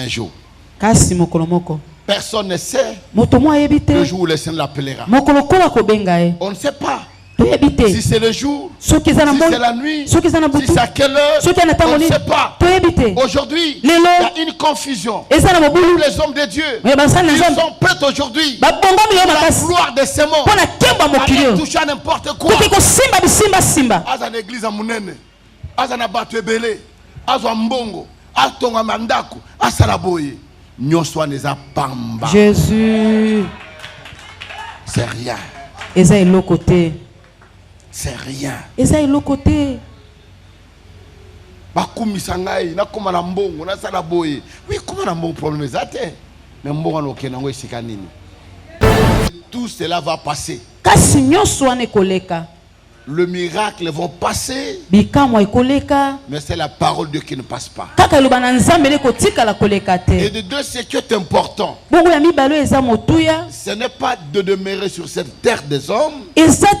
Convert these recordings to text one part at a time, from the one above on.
jour. Personne ne sait le jour où le Seigneur l'appellera. On ne sait pas si c'est le jour, si c'est la nuit, si c'est à quelle heure, on ne sait pas. Aujourd'hui, il y a une confusion. Les hommes de Dieu, ils sont prêts aujourd'hui à la gloire de ces morts, à toucher à n'importe quoi. Aza l'église à Mounene, Aza na batu ebele, Aza mbongo, Atonga mandako, Asalaboye. Jésus. C'est rien. C'est l'autre côté. C'est rien. C'est l'autre côté. Bakumisangai, na koma na mbongo, na salaboye. Oui, comment na mbongo problème zate? Mais mbongo no kenango esika nini? Tout cela va passer. Kasi nyoso ane koleka. Le miracle vont passer, mais c'est la parole de Dieu qui ne passe pas. Et de deux, ce qui est important, ce n'est pas de demeurer sur cette terre des hommes, mais chacun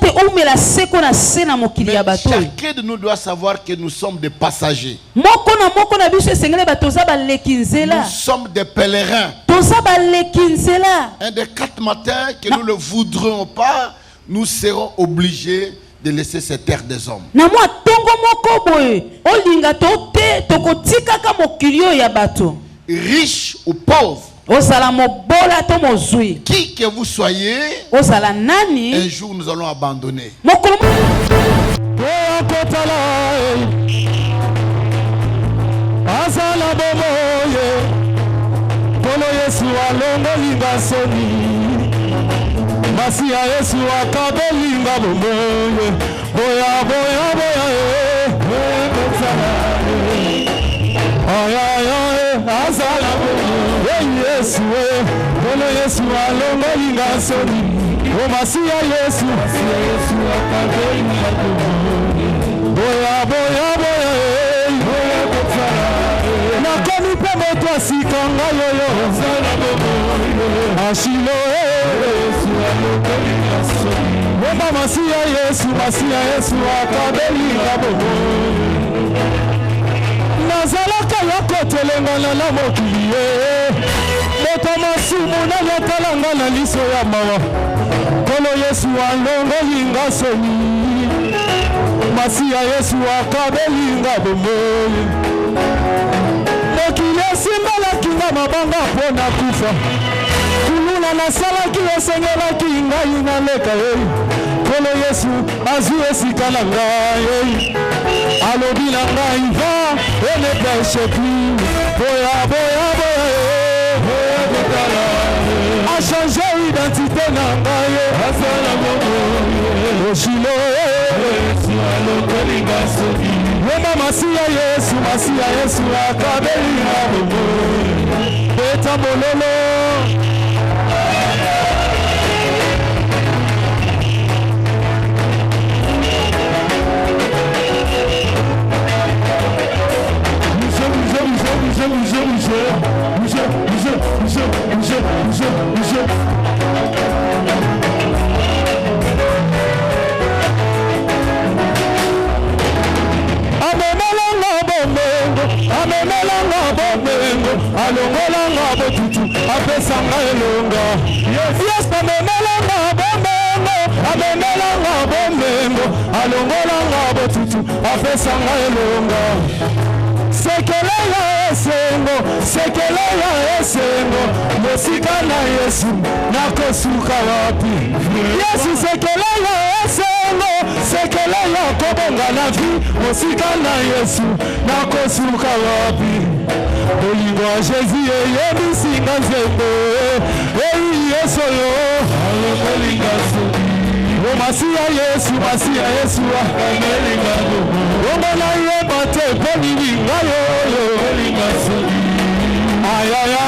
de nous doit savoir que nous sommes des passagers. Nous sommes des pèlerins. Un des 4 matins, que nous ne le voudrons pas, nous serons obligés de laisser cette terre des hommes. Riche ou pauvre, qui que vous soyez, un jour nous allons abandonner. Masia Yesu akabelinga bomoye boya boya boya azala Yesu bolo Yesu alongolinga soni o Masia Yesu akabelinga boya boya boya na komi pe moto sikanga yoyo ashilo Masia Yesu akabelinga bomo nazalaka yokotelengana na mokili moto masumu nalotalanga na liso ya mawa kolo Yesu alongolinga soni Masia Yesu akabelinga bomo mokili esimbalaki nga mabanga mpona kufa kuluna nasalaki esengelaki ngai naleka Kolo Yesu azu esika na ngai alobi na ngai va et ne pêche plus boya boya boya a changé identité na ngai asala bobo oshilo Yesu alokolinga soki wema Masia Yesu akabelinga bobo beta bololo alongolanga botutu apesanga elonga yes amemelanga bomengo amemelanga bomengo alongolanga botutu apesanga elonga sekele ya esengo mosika na Yesu nakosuka wapi Yesu sekele ya esengo sekele ya kobonga na vi mosika na Yesu nakosuka wapi Olingo a Jésus yebisinga nzembo Yesu yo alokolinga soki o Masia Yesu akabelinga bomo omona yeba te ponilinga yo olinga soki ayaya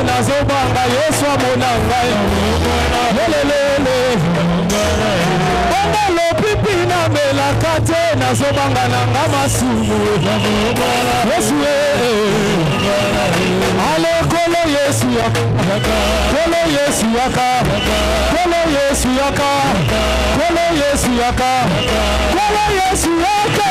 nazobanga Yesu amonanga lelelele bongo lopipi na melaka te azobanga nanga masumu Yesu ale kolo Yesu yaka kolo Yesu yaka kolo Yesu yaka kolo Yesu yaka kolo Yesu yaka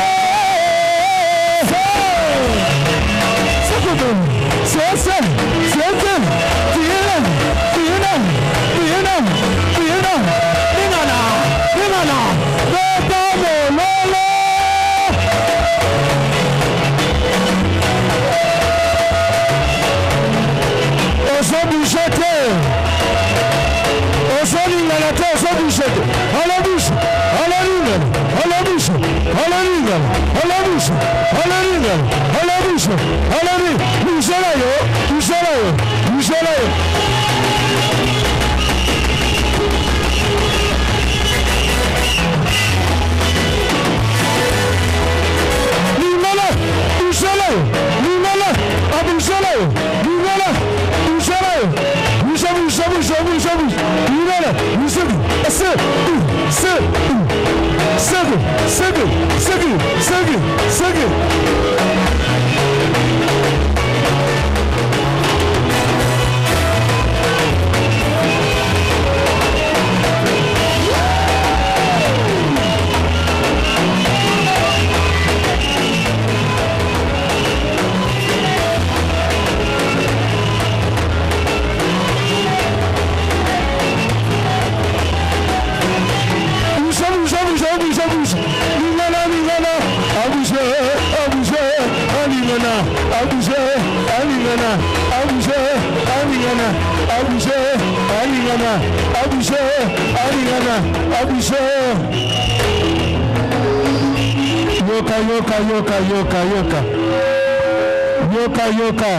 Yoka.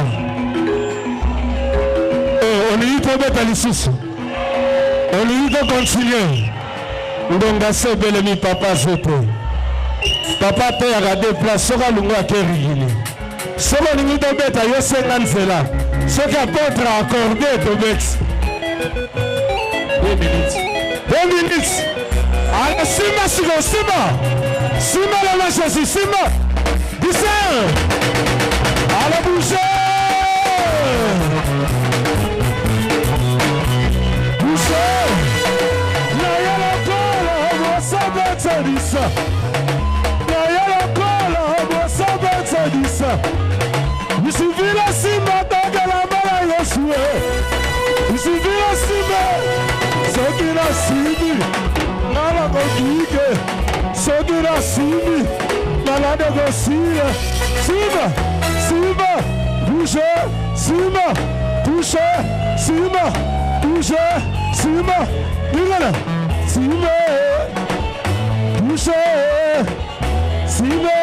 On lui dit mettre l'issue. On lui dit de continuer. Donc, c'est bel ami papa Zoto. Papa te a regardé place. Soka lungu a kerigini. Soka lungu de bête a yo 50 zela. Soka apôtre a accordé de bête. 2 minutes. 2 minutes. Alors, Sima, Sima la mache, Sima. Discern. À la bouche. Bouche. Naya la cola, bossa bête disa. Naya la cola, bossa bête disa. Il suffit la Sima dans la mala Yeshua. Il suffit la Sima. Ce qui la Simi. Nala Godike. Ce qui la Simi. Malade Gossile. Sima. Sima, bouge, Sima, touche, Sima, bouge, Sima, Nigana, Sima, touche, Sima,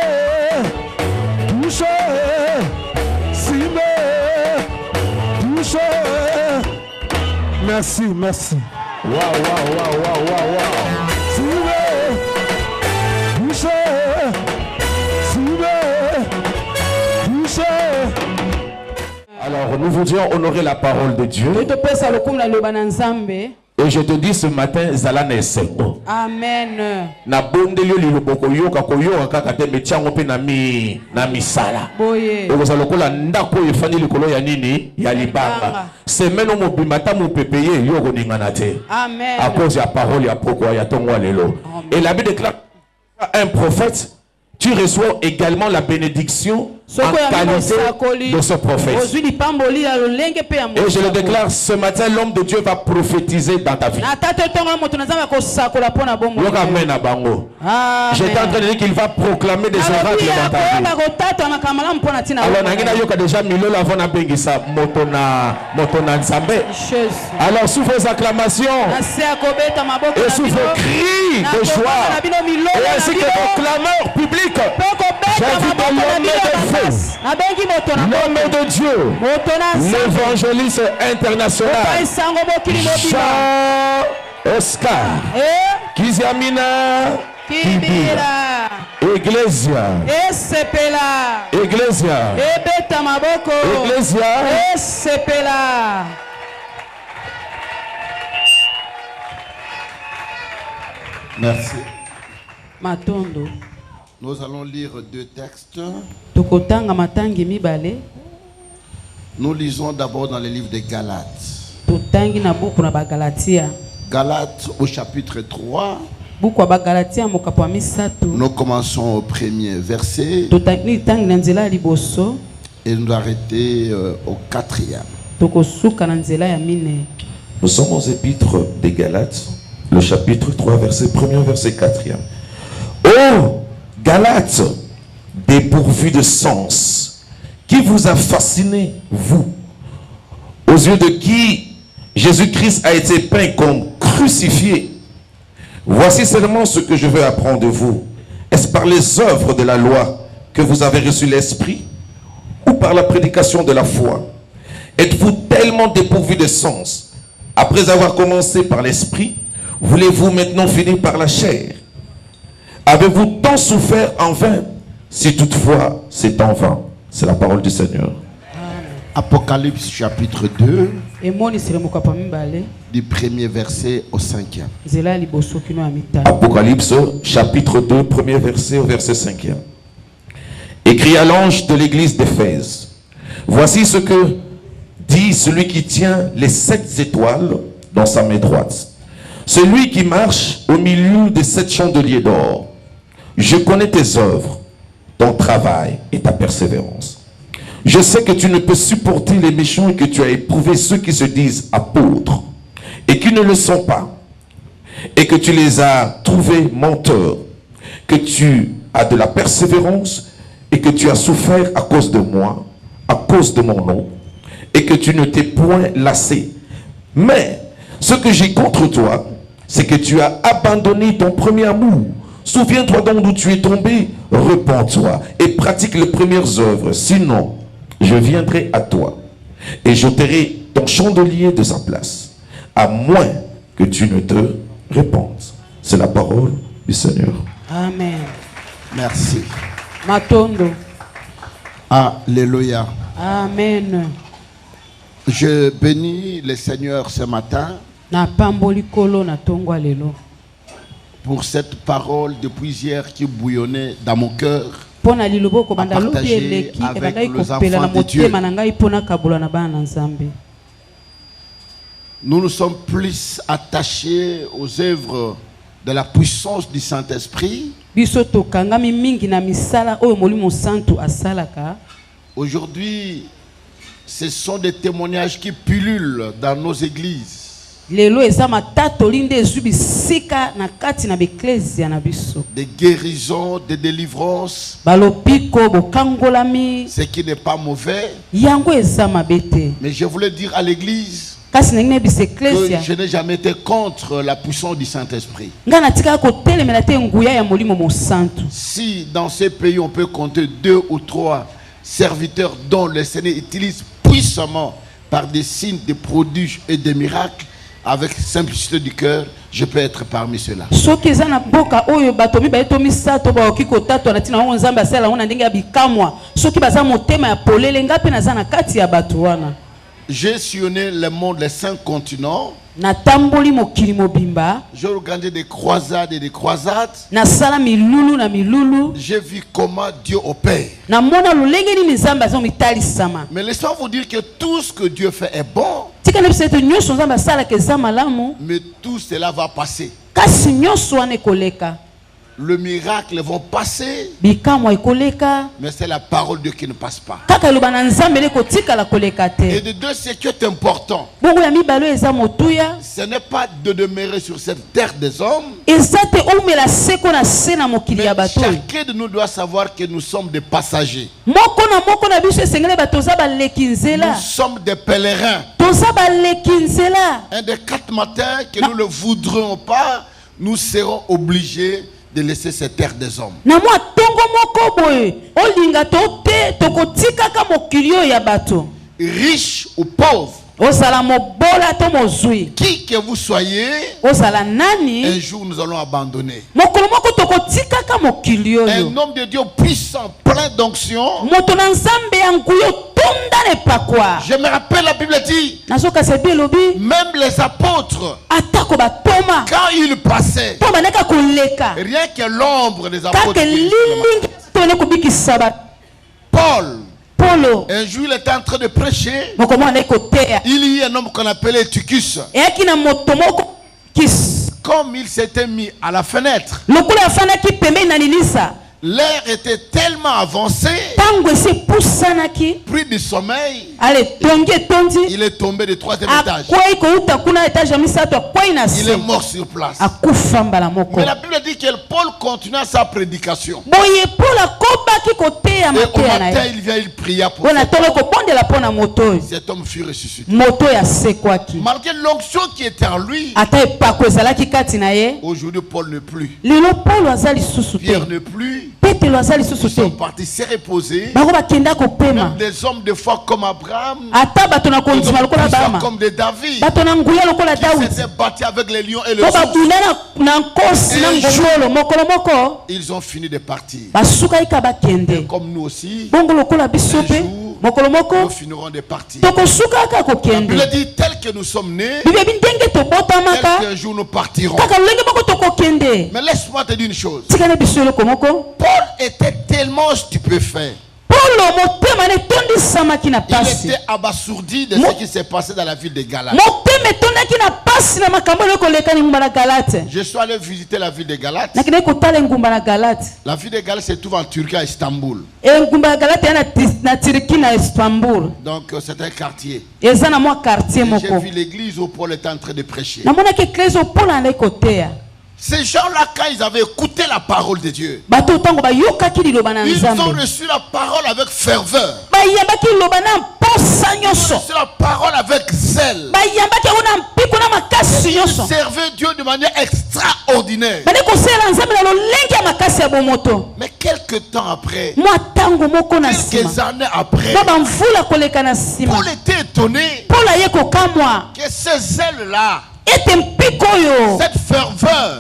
touche, Sima, touche. Merci. Wow. Sima, touche, Sima. Alors nous voulions honorer la parole de Dieu. Et je te dis ce matin, Zalane Esengo. Amen. Na bondelio liloboko yoka koyoka kaka te metiango pe na misala. Boye. Okoza lokola ndako efani likolo ya nini ya libanga. Semaine mo bimata mo pepeye yoko ningana te. Amen. À cause de la parole ya poko ya tongo lelo. Et la Bible déclare un prophète, tu reçois également la bénédiction en qualité de ce prophète. Et je le déclare ce matin, l'homme de Dieu va prophétiser dans ta vie. J'étais en train de dire qu'il va proclamer des oracles dans ta vie. Alors sous vos acclamations et sous vos cris de joie et ainsi que vos clameurs publiques, j'invite l'homme de feu, l'homme de Dieu, l'évangéliste international, Jean-Oscar Kiziamina Kibira, Iglesia, Merci. Matondo. Nous allons lire deux textes. Nous lisons d'abord dans le livre des Galates. Galates au chapitre 3. Nous commençons au premier verset et nous arrêtons au quatrième. Nous sommes aux épîtres des Galates, le chapitre 3, verset 1er, verset 4e. Oh, Galates, dépourvus de sens, qui vous a fasciné, vous, aux yeux de qui Jésus-Christ a été peint comme crucifié? Voici seulement ce que je veux apprendre de vous. Est-ce par les œuvres de la loi que vous avez reçu l'Esprit, ou par la prédication de la foi? Êtes-vous tellement dépourvus de sens? Après avoir commencé par l'Esprit, voulez-vous maintenant finir par la chair? Avez-vous tant souffert en vain? Si toutefois c'est en vain. C'est la parole du Seigneur. Apocalypse chapitre 2, du premier verset au 5e. Apocalypse chapitre 2, premier verset au verset 5e. Écrit à l'ange de l'église d'Éphèse. Voici ce que dit celui qui tient les 7 étoiles dans sa main droite. Celui qui marche au milieu des 7 chandeliers d'or. Je connais tes œuvres, ton travail et ta persévérance. Je sais que tu ne peux supporter les méchants et que tu as éprouvé ceux qui se disent apôtres et qui ne le sont pas. Et que tu les as trouvés menteurs. Que tu as de la persévérance et que tu as souffert à cause de moi, à cause de mon nom. Et que tu ne t'es point lassé. Mais ce que j'ai contre toi, c'est que tu as abandonné ton premier amour. Souviens-toi donc d'où tu es tombé, repens-toi et pratique les premières œuvres. Sinon, je viendrai à toi et j'ôterai ton chandelier de sa place, à moins que tu ne te répandes. C'est la parole du Seigneur. Amen. Merci. Matondo. Alléluia. Amen. Je bénis le Seigneur ce matin pour cette parole depuis hier qui bouillonnait dans mon cœur, à partager avec les enfants de Dieu. Nous nous sommes plus attachés aux œuvres de la puissance du Saint-Esprit. Aujourd'hui, ce sont des témoignages qui pullulent dans nos églises. Des guérisons, des délivrances. Ce qui n'est pas mauvais. Mais je voulais dire à l'église que je n'ai jamais été contre la puissance du Saint-Esprit. Si dans ces pays on peut compter 2 ou 3 serviteurs dont le Seigneur utilise puissamment par des signes, des prodiges et des miracles, avec simplicité du cœur, je peux être parmi ceux-là. J'ai sillonné le monde, les 5 continents. J'ai organisé des croisades et des croisades. J'ai vu comment Dieu opère. Mais laissez-moi vous dire que tout ce que Dieu fait est bon. Mais tout cela va passer. Le miracle vont passer, mais c'est la parole de Dieu qui ne passe pas. Et de deux, ce qui est important, ce n'est pas de demeurer sur cette terre des hommes, mais chacun de nous doit savoir que nous sommes des passagers. Nous sommes des pèlerins. Un des 4 matins, que nous ne le voudrons pas, nous serons obligés de laisser cette terre des hommes. Riche ou pauvre, qui que vous soyez, un jour nous allons abandonner. Un homme de Dieu puissant, plein d'onction, Je me rappelle, la Bible dit, même les apôtres, quand ils passaient, rien que l'ombre des apôtres, Paul, un jour il était en train de prêcher, il y a un homme qu'on appelait Tychus. Comme il s'était mis à la fenêtre, l'air était tellement avancé, pris du sommeil, il est tombé du 3e étage. Il est mort sur place. Mais la Bible dit que Paul continua sa prédication. Et au matin, il vient, il pria pour cet homme fut ressuscité. Malgré l'onction qui était en lui, aujourd'hui Paul ne plus. Pierre ne plus. Ils sont partis se reposer. Même des hommes de foi comme Abraham, comme des David, qui s'étaient battus avec les lions et les ours. Ils ont fini de partir. Et comme nous aussi, un jour, nous finirons de partir. Il a dit tel que nous sommes nés, tel qu'un jour nous partirons. Mais laisse-moi te dire une chose. Paul était tellement stupéfait. Il était abasourdi de ce qui s'est passé dans la ville de Galate. Je suis allé visiter la ville de Galate. La ville de Galate se trouve en Turquie, à Istanbul. Donc c'est un quartier. J'ai vu l'église où Paul était en train de prêcher. Ces gens-là, quand ils avaient écouté la parole de Dieu, ils ont reçu la parole avec ferveur. Ils ont reçu la parole avec zèle. Ils servaient Dieu de manière extraordinaire. Mais quelques temps après, quelques années après, Paul était étonné que ce zèle-là, cette ferveur,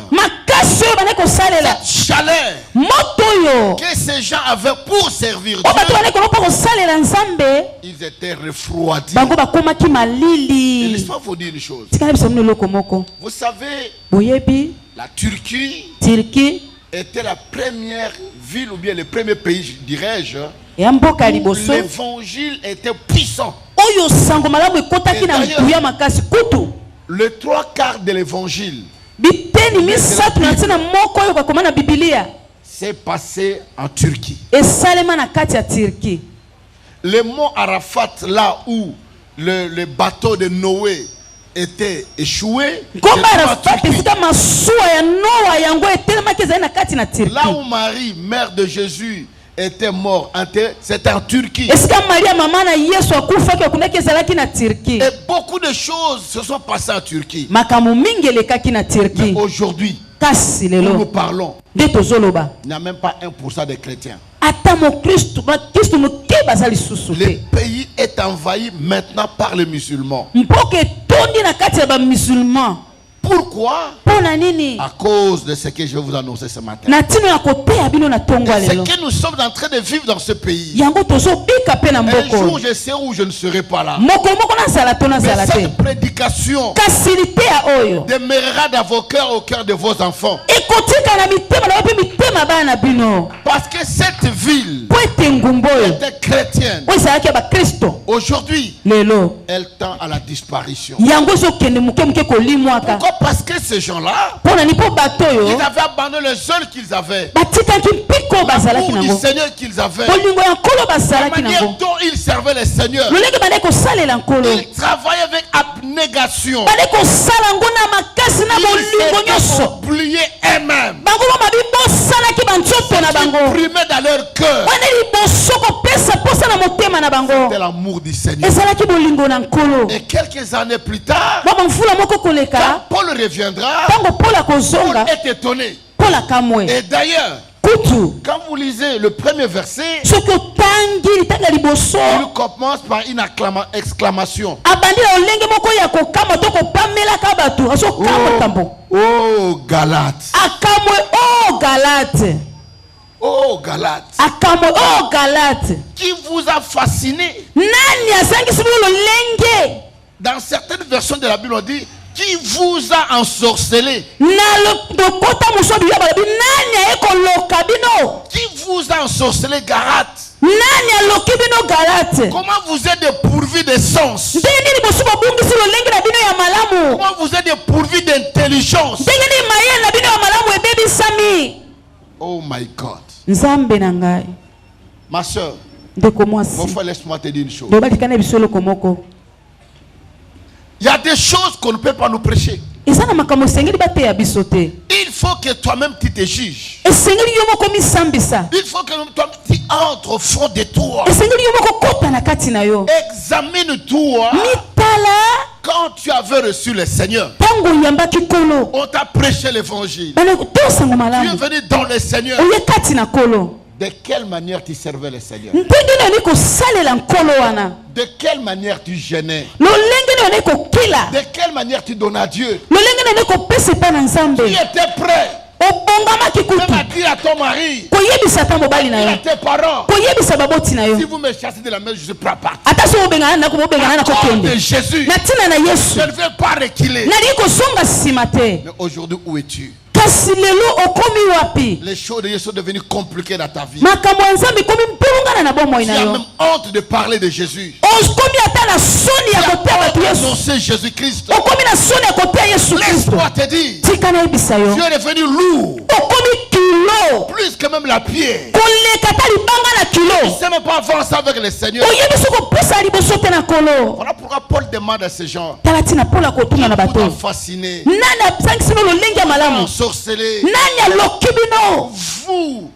cette chaleur que ces gens avaient pour servir Dieu, ils étaient refroidis. Et laisse-moi vous dire une chose. Vous savez, la Turquie était la première ville, ou bien le premier pays, dirais-je, où l'évangile était puissant. Le 3/4 de l'évangile s'est passé en Turquie. Le mont Arafat, là où le bateau de Noé était échoué, là où Marie, mère de Jésus, était mort, c'était en Turquie. Et beaucoup de choses se sont passées en Turquie. Mais aujourd'hui, nous parlons, il n'y a même pas 1% de chrétiens. Le pays est envahi maintenant par les musulmans. Pourquoi? À cause de ce que je vais vous annoncer ce matin. Ce que nous sommes en train de vivre dans ce pays. Un jour je serai où je ne serai pas là. Mais cette prédication demeurera dans vos cœurs, au cœur de vos enfants. Parce que cette ville était chrétienne. Aujourd'hui, elle tend à la disparition. Pourquoi? Parce que ces gens-là, ils avaient abandonné le seul qu'ils avaient, l'amour du Seigneur qu'ils avaient, la manière dont ils servaient le Seigneur. Ils travaillaient avec abnégation. Ils s'étaient oubliés eux-mêmes. Ils primaient dans leur cœur. C'était l'amour du Seigneur. Et quelques années plus tard, quand Paul reviendra, Paul est étonné. Et d'ailleurs, quand vous lisez le premier verset, il commence par une exclamation. Oh Galate. Oh Galates. Oh Galates. Qui vous a fasciné? Dans certaines versions de la Bible on dit qui vous a ensorcelé. Qui vous a ensorcelé, Galates? Comment vous êtes dépourvu de sens? Comment vous êtes dépourvu d'intelligence? Oh my God. Ma soeur, mon frère, laisse-moi te dire une chose. Il y a des choses qu'on ne peut pas nous prêcher. Il faut que toi-même tu te juges. Il faut que toi-même tu entres au fond de toi. Examine-toi. Quand tu avais reçu le Seigneur, on t'a prêché l'évangile. Tu es venu dans le Seigneur. De quelle manière tu servais le Seigneur? De quelle manière tu gênais? De quelle manière tu donnais à Dieu? Tu étais prêt même à dire à ton mari, à tes parents, si vous me chassez de la maison, je suis prêt à partir. De Jésus, je ne vais pas reculer. Mais aujourd'hui, où es-tu? Les choses de Dieu sont devenues compliquées dans ta vie. Tu as même honte de parler de Jésus. Tu as honte d'annoncer Jésus-Christ. Laisse-moi te dire, tu es devenu lourd. Plus que même la pierre. Tu ne sais même pas avancer avec le Seigneur. Voilà pourquoi Paul demande à ces gens qui vous ont fasciné, ensorcelé. Vous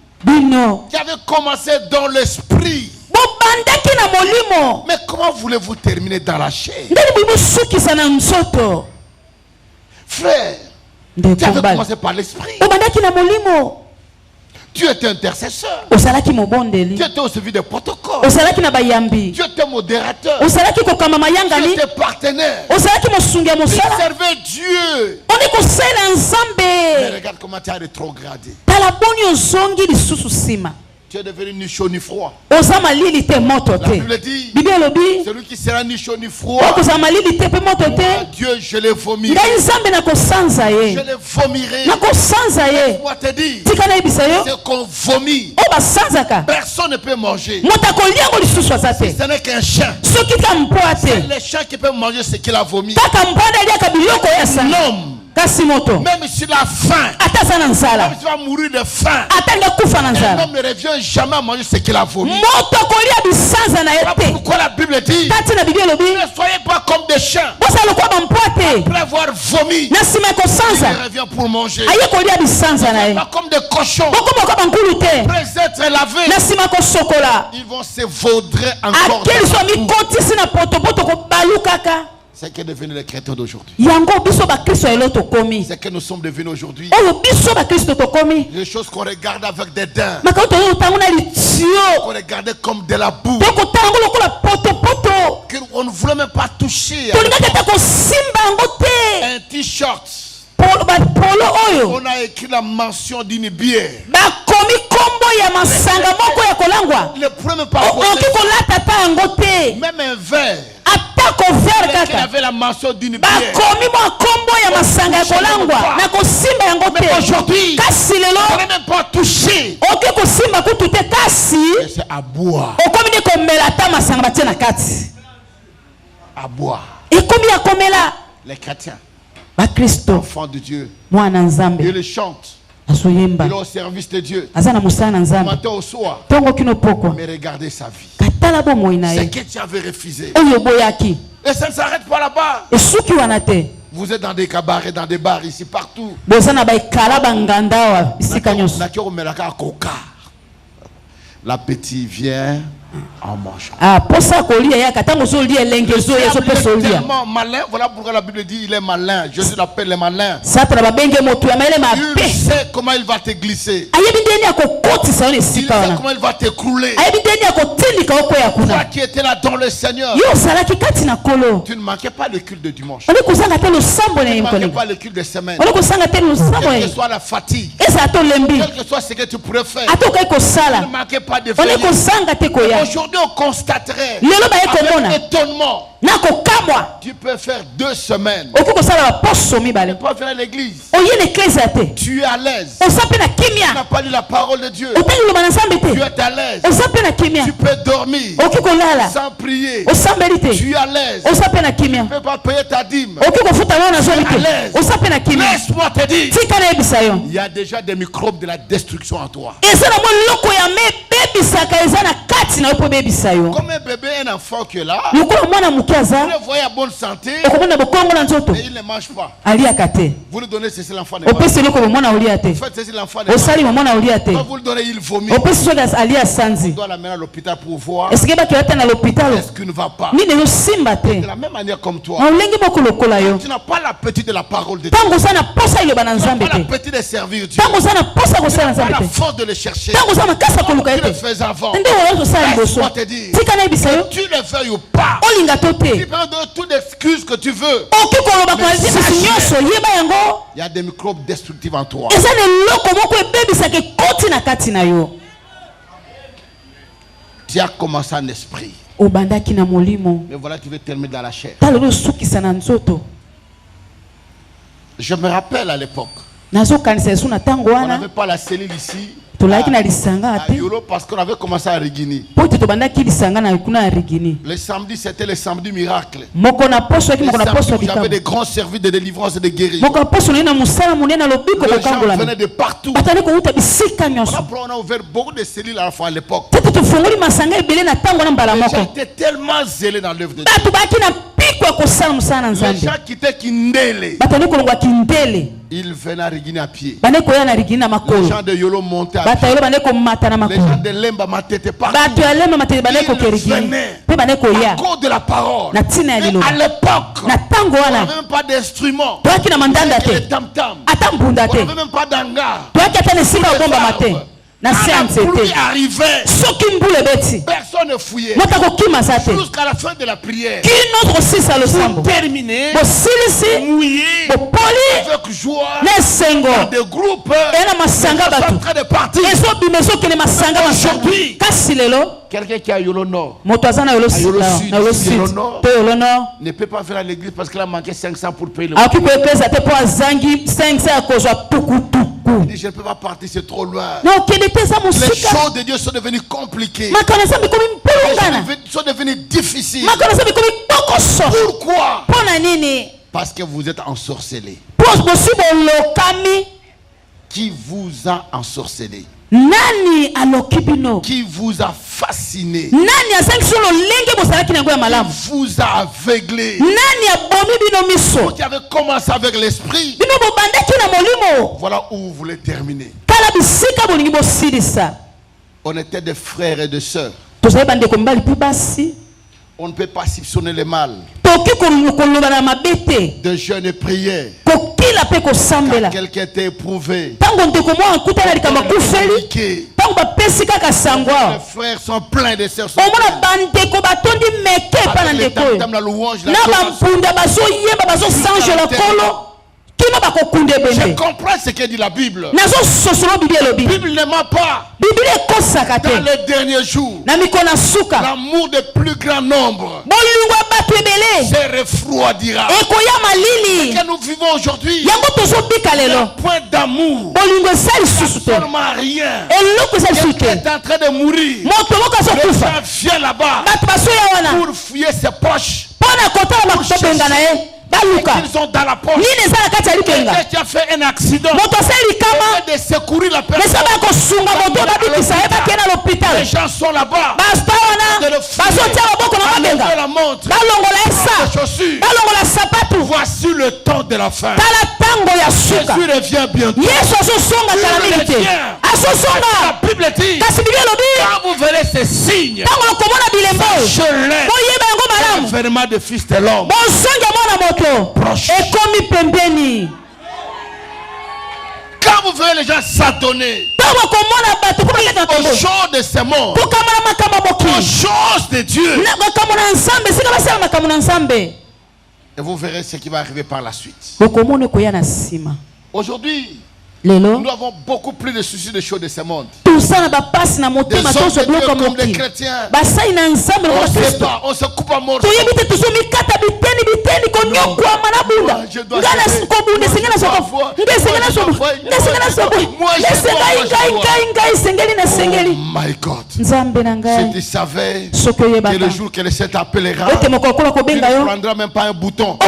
qui avez commencé dans l'esprit, mais comment voulez-vous terminer dans la chair? Frère, tu avais commencé par l'esprit. Tu étais intercesseur. Tu étais au service des protocoles. Tu étais modérateur. Tu étais partenaire. Tu servais Dieu. Mais regarde comment tu as rétrogradé. Tu es devenu ni chaud ni froid. La Bible dit, celui qui sera ni chaud ni froid, moi, Dieu, je le vomirai. Je le vomirai. Laisse-moi te dire, c'est qu'on vomit. Personne ne peut manger. Si ce n'est qu'un chien, c'est le chien qui peut manger ce qu'il a vomi. L'homme, même s'il a faim, même s'il va mourir de faim, un homme ne revient jamais à manger ce qu'il a vomi. Pourquoi la Bible dit, ne soyez pas comme des chiens. Après avoir vomi, il revient pour manger. Pas comme des cochons. Après être lavés, ils vont se vaudrer encore. C'est ce qui est devenu les chrétiens d'aujourd'hui. C'est ce que nous sommes devenus aujourd'hui. Les choses qu'on regarde avec des dents, qu'on regardait comme de la boue, qu'on ne voulait même pas toucher. Un t-shirt, on a écrit la mention d'une bière. Le premier pas même un verre. Il avait la mention d'une bière. Mais aujourd'hui, on ne même pas touché. C'est à boire. À boire. Les chrétiens, enfants de Dieu, Dieu les chante. Il est au service de Dieu. Matin au soir. Mais regardez sa vie. C'est que tu avais refusé. Et ça ne s'arrête pas là-bas. Vous êtes dans des cabarets, dans des bars, ici, partout. L'appétit vient, en mangeant. Il est tellement malin, voilà pourquoi la Bible dit il est malin. Jésus l'appelle le malin. Il sait comment il va te glisser. Il sait comment il va t'écrouler. Toi qui étais là dans le Seigneur, tu ne manquais pas le culte de dimanche. Tu ne manquais pas le culte de semaine. Quelle que soit la fatigue, quel que soit ce que tu pourrais faire, tu ne manquais pas de faire. Aujourd'hui, on constaterait avec étonnement. Tu peux faire 2 semaines. Tu peux faire à l'église. Tu es à l'aise. Tu n'as pas lu la parole de Dieu. Tu es à l'aise. Tu peux dormir sans prier. Tu es à l'aise. Tu ne peux pas payer ta dîme. Tu es à l'aise. Laisse-moi te dire, il y a déjà des microbes de la destruction en toi. Comme un bébé, un enfant qui est là, vous le voyez à bonne santé, mais il ne mange pas. Vous lui donnez ceci, l'enfant ne mange pas. Vous faites ceci, l'enfant ne mange pas. Quand vous le donnez, il vomit. On doit l'amener à l'hôpital pour voir est-ce qu'il ne va pas. De la même manière comme toi, tu n'as pas l'appétit de la parole de Dieu. Tu n'as pas l'appétit de servir Dieu. Tu n'as pas la force de le chercher. Tu le fais avant. Laisse-moi te dire, que tu le veuilles ou pas, tu peux donner toute excuse que tu veux. Il y a des microbes destructifs en toi. Tu as commencé en esprit. Mais voilà, tu veux terminer dans la chair. Je me rappelle à l'époque, on n'avait pas la cellule ici. À Yolo, parce qu'on avait commencé à Rigini. Le samedi, c'était le samedi miracle. J'avais des grands services de délivrance et de guérison. Les gens venaient de partout. On a ouvert beaucoup de cellules à la fois à l'époque. Les gens étaient tellement zélés dans l'œuvre de Dieu. Les gens qui étaient Kindele, ils venaient à Rigini à pied. Les gens de Yolo montaient à pied. Les gens de Lemba m'étaient partout. Ils venaient à cause de la parole. Et à l'époque, on n'avait même pas d'instrument. On n'avait même pas d'hangar. Personne ne fouillait jusqu'à la fin de la prière. Pour terminer, mouillé, avec joie, dans des groupes, en train de partir. Aujourd'hui, quelqu'un qui a Yolo Nord, à Yolo Sud, Yolo Nord, ne peut pas faire à l'église parce qu'il a manqué 500 pour payer le dit, je ne peux pas partir, c'est trop loin. Les choses de Dieu sont devenues compliquées. Sont devenues difficiles. Pourquoi? Parce que vous êtes ensorcelés. Qui vous a ensorcelé? Qui vous a fasciné? Qui vous a aveuglé? Vous qui avez commencé avec l'esprit, voilà où vous voulez terminer. On était des frères et des sœurs. On ne peut pas soupçonner le mal de jeûne et prière. Quand quelqu'un était éprouvé, les frères sont pleins, des sœurs sont pleins. La louange, la je comprends ce que dit la Bible. La Bible ne ment pas. Dans les derniers jours, l'amour des plus grands nombres se refroidira. Ce que nous vivons aujourd'hui, un point d'amour, absolument rien. Quelqu'un est en train de mourir. Les gens viennent là-bas pour fouiller ses poches. Ils sont dans la poche. Quelqu'un qui a fait un accident, de secourir la personne. Les gens sont là-bas. enlever la montre, les chaussures. Voici le temps de la fin. Jésus revient bientôt. La Bible dit, quand vous verrez ces signes, l'avènement de Fils de l'homme proche. Quand vous verrez les gens s'adonner aux choses de ce monde, aux choses de Dieu, et vous verrez ce qui va arriver par la suite. Aujourd'hui, nous avons beaucoup plus de soucis de choses de ce monde. Des hommes de Dieu comme des chrétiens. On se coupe à morceaux. Oh my God. Si tu savais que le jour que le Seigneur t'appellera, tu ne prendras même pas un bouton. Tu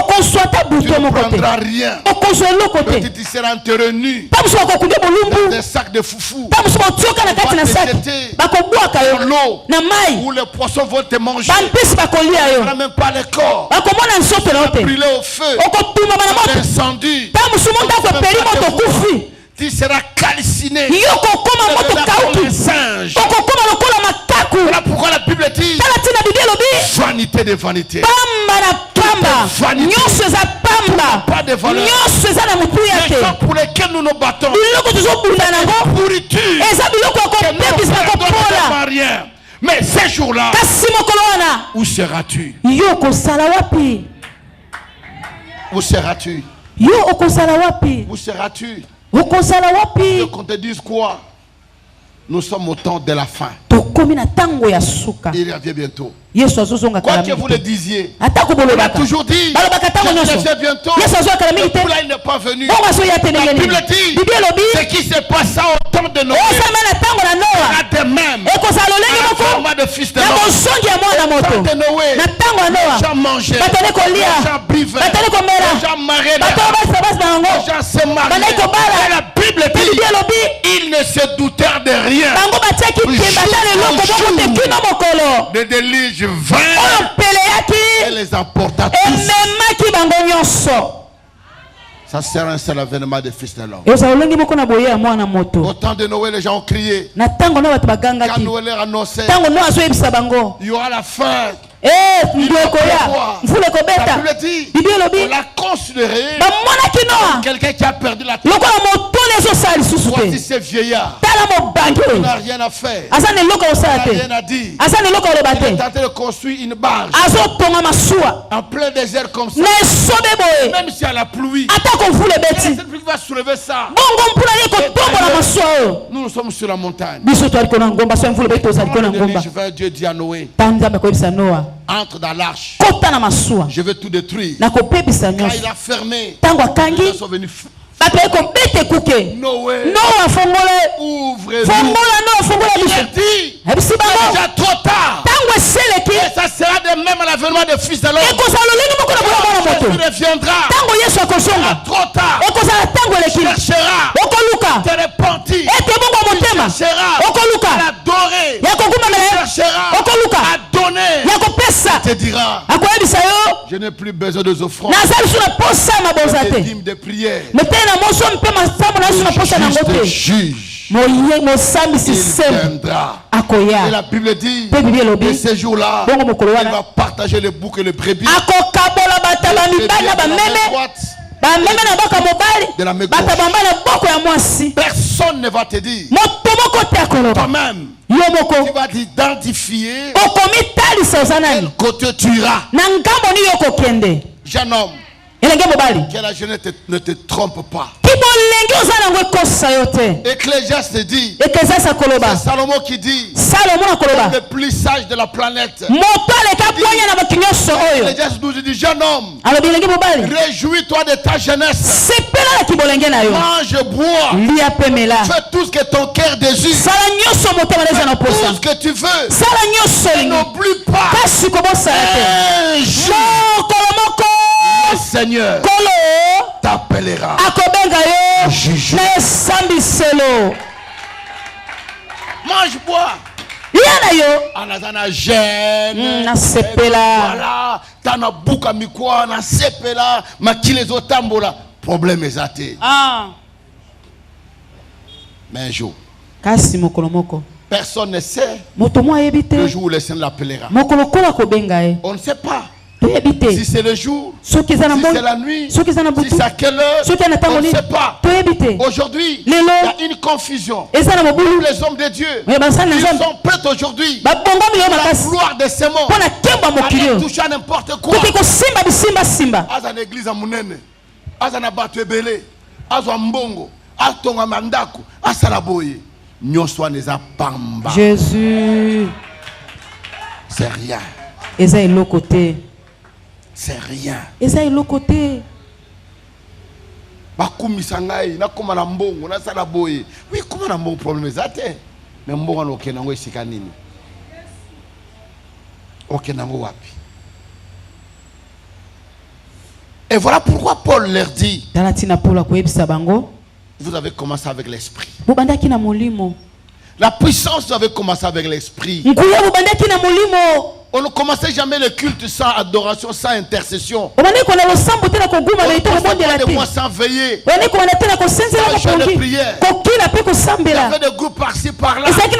ne prendras rien. Peut-être tu seras enterré nu dans des sacs de foufou. Tu vas te jeter dans l'eau où les poissons vont te manger. Tu ne prendras même pas le corps. Tu vas brûler au feu, dans l'incendie. Tu seras calciné. Comme un singe. Voilà pourquoi la Bible dit vanité de vanité. Pas de valeur. Les gens pour lesquels nous nous battons, pourriture, rien. Mais ces jours-là, où seras-tu? Où seras-tu? Où seras-tu? Donc on te dise quoi? Nous sommes au temps de la fin. Il revient bientôt. Quoi que vous le disiez, on a toujours dit qu'il revient bientôt. Le poulain n'est pas venu. La Bible dit ce qui s'est passé au temps de Noé sera de même. Un format de Fils de l'homme. Au temps de Noé, les gens mangeaient, les gens buvaient, les gens mariaient, les gens se mariaient. Et la Bible dit ils ne se doutèrent de rien. De déluge vint et les emporta tous. Ça sert un seul avènement des Fils de l'homme. Au temps de Noé, les gens ont crié. Quand Noé leur annonçait, il y aura la fin. La Bible dit, on l'a considéré comme quelqu'un qui a perdu la tête. Voici ces vieillards. Il n'a rien à faire. Il n'a rien à dire. Il est tenté de construire une barge en plein désert comme ça. Même s'il y a la pluie, cette pluie va soulever ça. Nous sommes sur la montagne. Dieu dit à Noé, entre dans l'arche. Je vais tout détruire. Quand il a fermé, ils sont venus. Noé, ouvrez-vous. Il a dit, c'est déjà trop tard. Et ça sera de même à l'avènement des Fils de l'homme. Jésus reviendra. Trop tard. Tu chercheras te repentir. Tu chercheras à adorer. Tu chercheras à donner. Tu te diras, je n'ai plus besoin de offrandes, des dîmes, de prières. Le juge, il viendra. Et la Bible dit, et ces jours-là, il va partager le bouc et le brebis. Personne ne va te dire. Toi-même, tu vas t'identifier quel côté tu iras. Jeune homme, que la jeunesse ne te trompe pas. Ecclésiaste dit, c'est Salomon qui dit, le plus sage de la planète. Ecclésiaste nous dit, jeune homme, réjouis-toi de ta jeunesse. Mange, bois, fais tout ce que ton cœur désire. Fais tout ce que tu veux. Et n'oublie pas, un jour, le Seigneur t'appellera juge. Mange, bois. Yana yo. Anazana gêne. Na sepela. Voilà. Tana buka mikwa na sepela. Makile zo tambola. Problème ezate. Ah. Mais un jour. Kasi mokolo moko. Personne ne sait le jour où le Seigneur l'appellera. On ne sait pas si c'est le jour, si c'est la nuit, si c'est à quelle heure. On ne sait pas. Aujourd'hui, il y a une confusion. Les hommes de Dieu, ils sont prêts aujourd'hui à la gloire de ces morts, à toucher à n'importe quoi. Aza na église à Mounene, Aza na bato ebele, Aza mbongo, Atonga mandaku, Asalaboye. Jésus. C'est rien. C'est l'autre côté. C'est rien. C'est l'autre côté. Bakumisangai na koma na mbongo na sala boye. Oui, comment na mbongo problème ezate. Mais mbongo no kenango esika nini? Okenango wapi? Et voilà pourquoi Paul leur dit. Vous avez commencé avec l'esprit. La puissance avait commencé avec l'esprit. On ne commençait jamais le culte sans adoration, sans intercession. On ne commençait pas de mois sans veiller, sans jeûne de prière. Il y avait des groupes par-ci par-là. Le jeûne de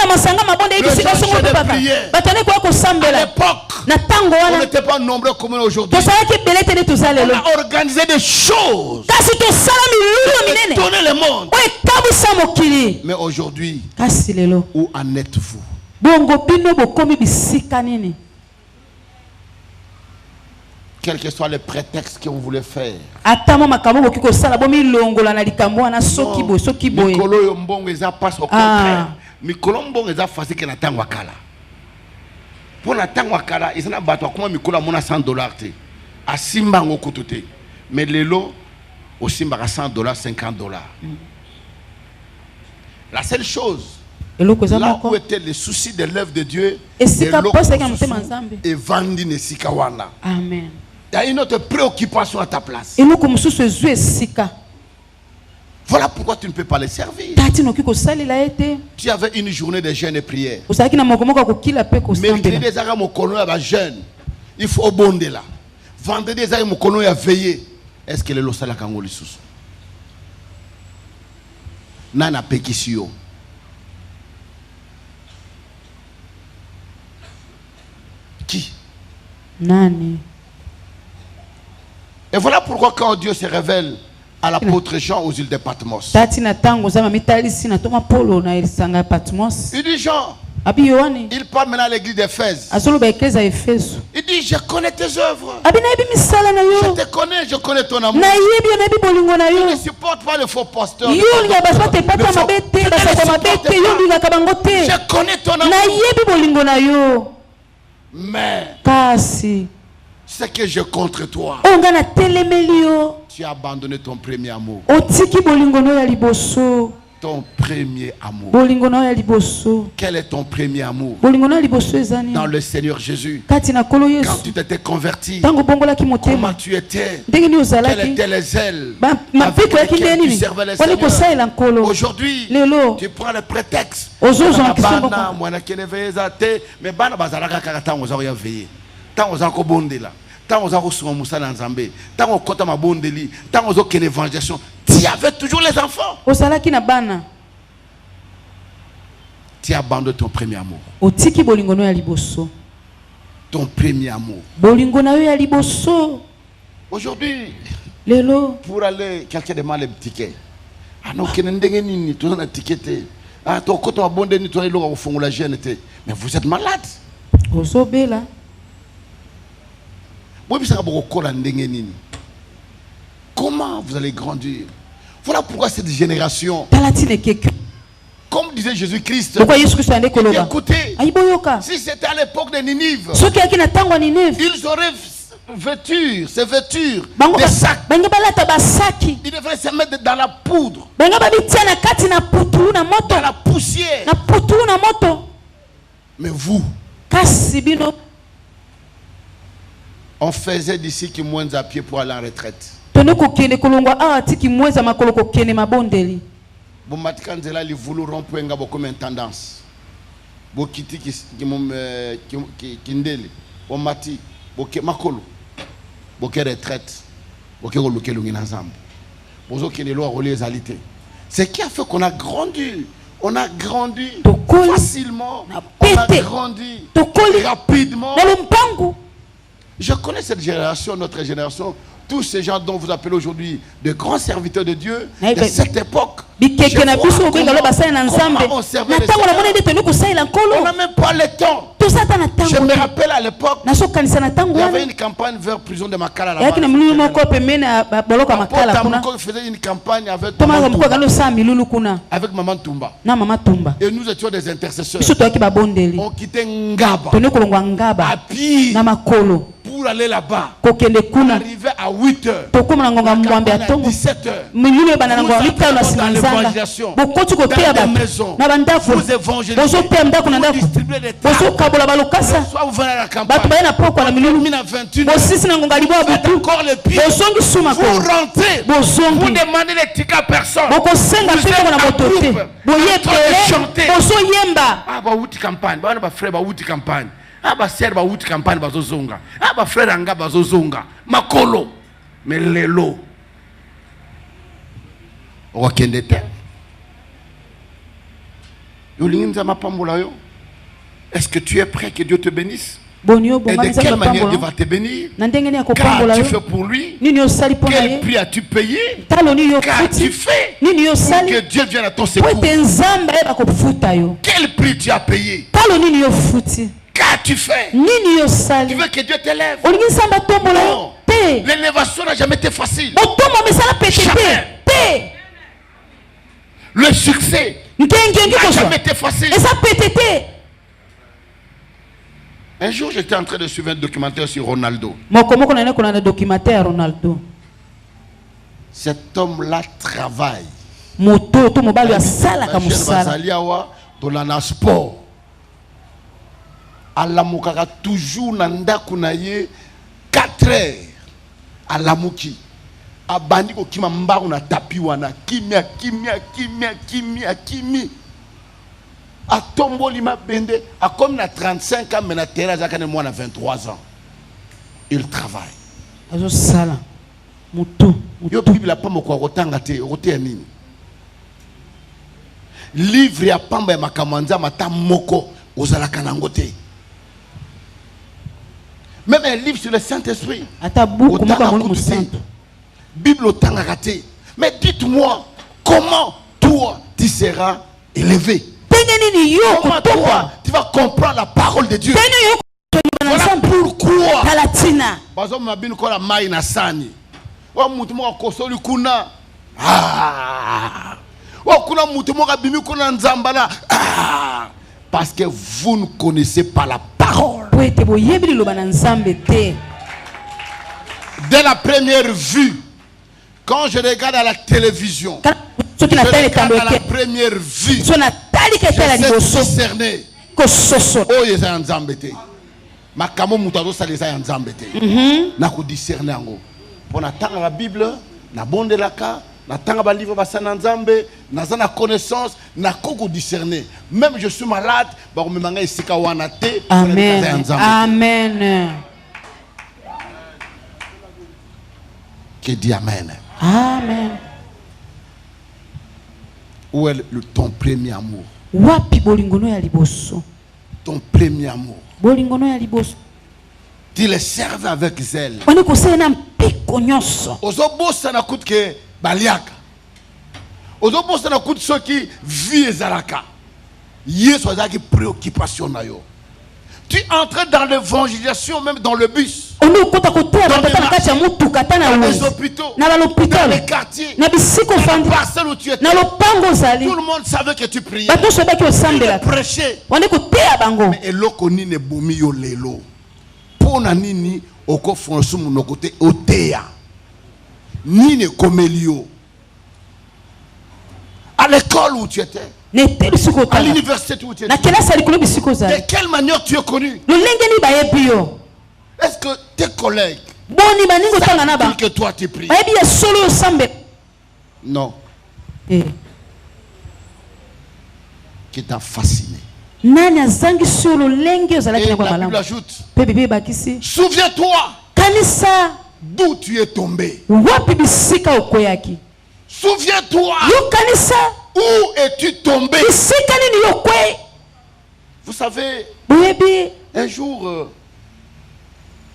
prière. À l'époque, on n'était pas nombreux comme aujourd'hui. On a organisé des choses et tourné le monde. Mais aujourd'hui, où en êtes-vous? Quel que soit le prétexte que vous voulez faire. Mikolo yo mbongo eza passe au contraire. Mikolo mbongo eza facile que na tango akala. Pour na tango akala, ils na bato comme mikolo mona $100 te. A simba ngoko te. Mais lelo au simba à $100, $50. La seule chose, là où était le souci de l'œuvre de Dieu, et vendi ne sikawana. Amen. Il y a une autre préoccupation à ta place. Voilà pourquoi tu ne peux pas les servir. Tu avais une journée de jeûne et prière. Mercredi des armes au colon à jeûne. Il faut abonder là. Vendredi des armes au colon à veiller. Est-ce que le losala kangoli sous? Nana pekisio. Qui? Nani. Et voilà pourquoi quand Dieu se révèle à l'apôtre Jean aux îles de Patmos, il dit Jean, il parle maintenant à l'église d'Éphèse. Il dit, je connais tes œuvres. Je te connais, je connais ton amour. Il ne supporte pas le faux pasteur. Je connais ton amour. Mais ce que j'ai contre toi, tu as abandonné ton premier amour. Ton premier amour. Quel est ton premier amour? Dans le Seigneur Jésus. Quand tu t'étais converti, comment tu étais? Quelles étaient les ailes avec lesquelles tu servais le Seigneur? Aujourd'hui, tu prends le prétexte. Tant aux akobondela, tant aux akosunga musala nzambe, tant aux kota mabondeli, tant aux aucune évangélisation, tu avais toujours les enfants. Osalaki na bana. Tu abandonnes ton premier amour. Otiki bolingono ya liboso. Ton premier amour. Bolingono ya liboso. Aujourd'hui, lelo pour aller quelqu'un demande le ticket. Ah non, kenendenge nini, tu as un ticket. Ah ton kota mabondeli, tu as le au fond la jeune. Mais vous êtes malade. Osobela. Comment vous allez grandir? Voilà pourquoi cette génération, comme disait Jésus-Christ, écoutez, si c'était à l'époque de Ninive, ils auraient vêtus, ces vêtures, des sacs. Ils devraient se mettre dans la poudre, dans la poussière. Mais vous, on faisait d'ici qui moins à pied pour aller en retraite. Bon, Matikanzela, ils voulaient rompre comme une tendance. bokiti kindele omati boke makolo boke retraite boke koluke lungi na nzambe bozo kenelo a les alité. C'est qui a fait qu'on a grandi. On a grandi facilement. On a grandi rapidement. Je connais cette génération, notre génération. Tous ces gens dont vous appelez aujourd'hui de grands serviteurs de Dieu, de cette époque. On n'a même pas le temps. Je me rappelle à l'époque, il y avait une campagne vers prison de Makala là-bas. Il faisait une campagne avec Maman Toumba. Et nous étions des intercesseurs. On quittait Ngaba à pied pour aller là-bas. On arrivait à 8h. À 17h. Dans l'évangélisation. Dans les maisons. Vous évangélisez. Vous distribuez des tables. Soit vous venez à la campagne. Vous faites encore les pieds. Vous rentrez. Vous demandez les tickets à personne. Vous êtes en groupe. Vous êtes en train de chanter. Ah, bah, outi campagne. Bah, frère, bah, outi campagne. Ah, bah, sœur, bah, outi campagne, bah, zozonga. Ah, bah, frère, anga, bah, zozonga. Makolo. Mais lelo. Wakendete. Est-ce que tu es prêt que Dieu te bénisse? Et de quelle manière Dieu va te bénir? Qu'as-tu fait pour lui? Quel prix as-tu payé? Qu'as-tu fait pour que Dieu vienne à ton secours? Quel prix tu as payé? Qu'as-tu fait? Tu veux que Dieu t'élève? Non. L'élévation n'a jamais été facile. Jamais. Le succès n'a jamais été facile. Un jour, j'étais en train de suivre un documentaire sur Ronaldo. Cet homme-là travaille. Sport. Alamukaka toujours nanda kunaye 4 heures. Alamuki. Abandi ko kima mbaru na tapi wana kimia. A tomboli ma bende a comme na 35 ans mais na terrain zakane moi na 23 ans. Il travaille. Azo sala. Mutu. Yo Bible la pamba ko rotanga te, roté nini. Livre ya pamba ya makamanza mata moko ozalaka nango te. Même un livre sur le Saint-Esprit. Bible au Tangakate. Mais dites-moi, comment toi tu seras élevé? Comment toi tu vas comprendre la parole de Dieu? Voilà pourquoi. Parce que vous ne connaissez pas la parole. Dès la première vue, quand je regarde à la télévision, je regarde à la première vue, je sais discerner. Oh, il y a un zambete. Ma camo moutado ça les a un zambete. Na ko discerner ango. Pour attendre la Bible, na bonde la ka, na tanga ba livre ba sana nzambe, na zana connaissance, na ko discerner. Même je suis malade, ba ko memanga isika wana te. Amen. Amen. Qui dit amen. Amen. Où est ton premier amour? Wapi bolingono ya liboso? Ton premier amour. Bolingono ya liboso. Tu les serves avec zèle. On est conseillé na mpiko nyonso. Ozobosa na coûte que baliaka. Ozobosa na coûte ceux qui vivent ezalaka. Yesu azaki préoccupation na yo. Tu entres dans l'évangélisation, même dans le bus. Dans les hôpitaux, dans les quartiers, dans les parcelles où tu étais. Tout le monde savait que tu priais. Tu prêchais. Mais eloko nini bomi yo lelo. Pona nini oko fonsu munokote otea. Nini komelio. À l'école où tu étais. À l'université où tu étais. De quelle manière tu es connu? Est-ce que tes collègues savent que toi tu pries? Non. Qui t'a fasciné? Nani azangi sur le lenge ozalaki na kwa la Bible malamu. ajoute, Pe Bible bakisi. souviens-toi Kanisa d'où tu es tombé. wapi bisika okoyaki. Souviens-toi Yo kanisa où es-tu tombé. bisika nini yokwe. Vous savez, Boyebi un jour,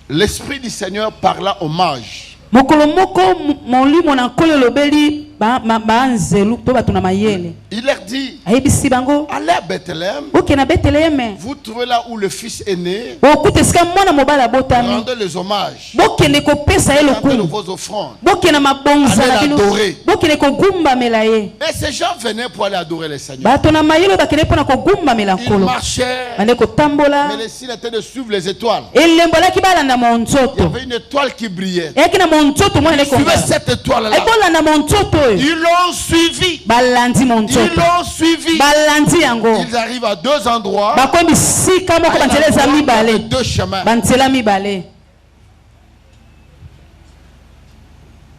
l'Esprit du Seigneur parla au mage. mokolo moko molimo na nkolo lobeli ba nzelu to batuna mayele. Il leur dit, Ayebisi bango allez à Bethléem, oke na Bethléem. vous trouvez là où le fils est né, Okute sika mwana mobala botami. rendez les hommages, Bokende kopesa ye rendez lokumu. vos offrandes. Bokende mabonza na Allez bino. l'adorer. Bokende kogumbamela ye. Et ces gens venaient pour aller adorer le Seigneur. Bato na mayele bakende mpona kogumbamela Ils nkolo. marchaient, Bande kotambola. mais le ciel était de suivre les étoiles. Elembo alaki balanda Il y monzoto. avait une étoile qui brillait. Eyaki na monzoto mwana Suivez nekonga. cette étoile-là. Ekolanda monzoto oyo. Ils l'ont suivi. Balandi Ils monzoto. l'ont suivi. Balandi yango. Ils arrivent à deux endroits. Bakomi bisika moko À un banzela eza endroit, il y avait mibale. deux chemins. Banzela mibale.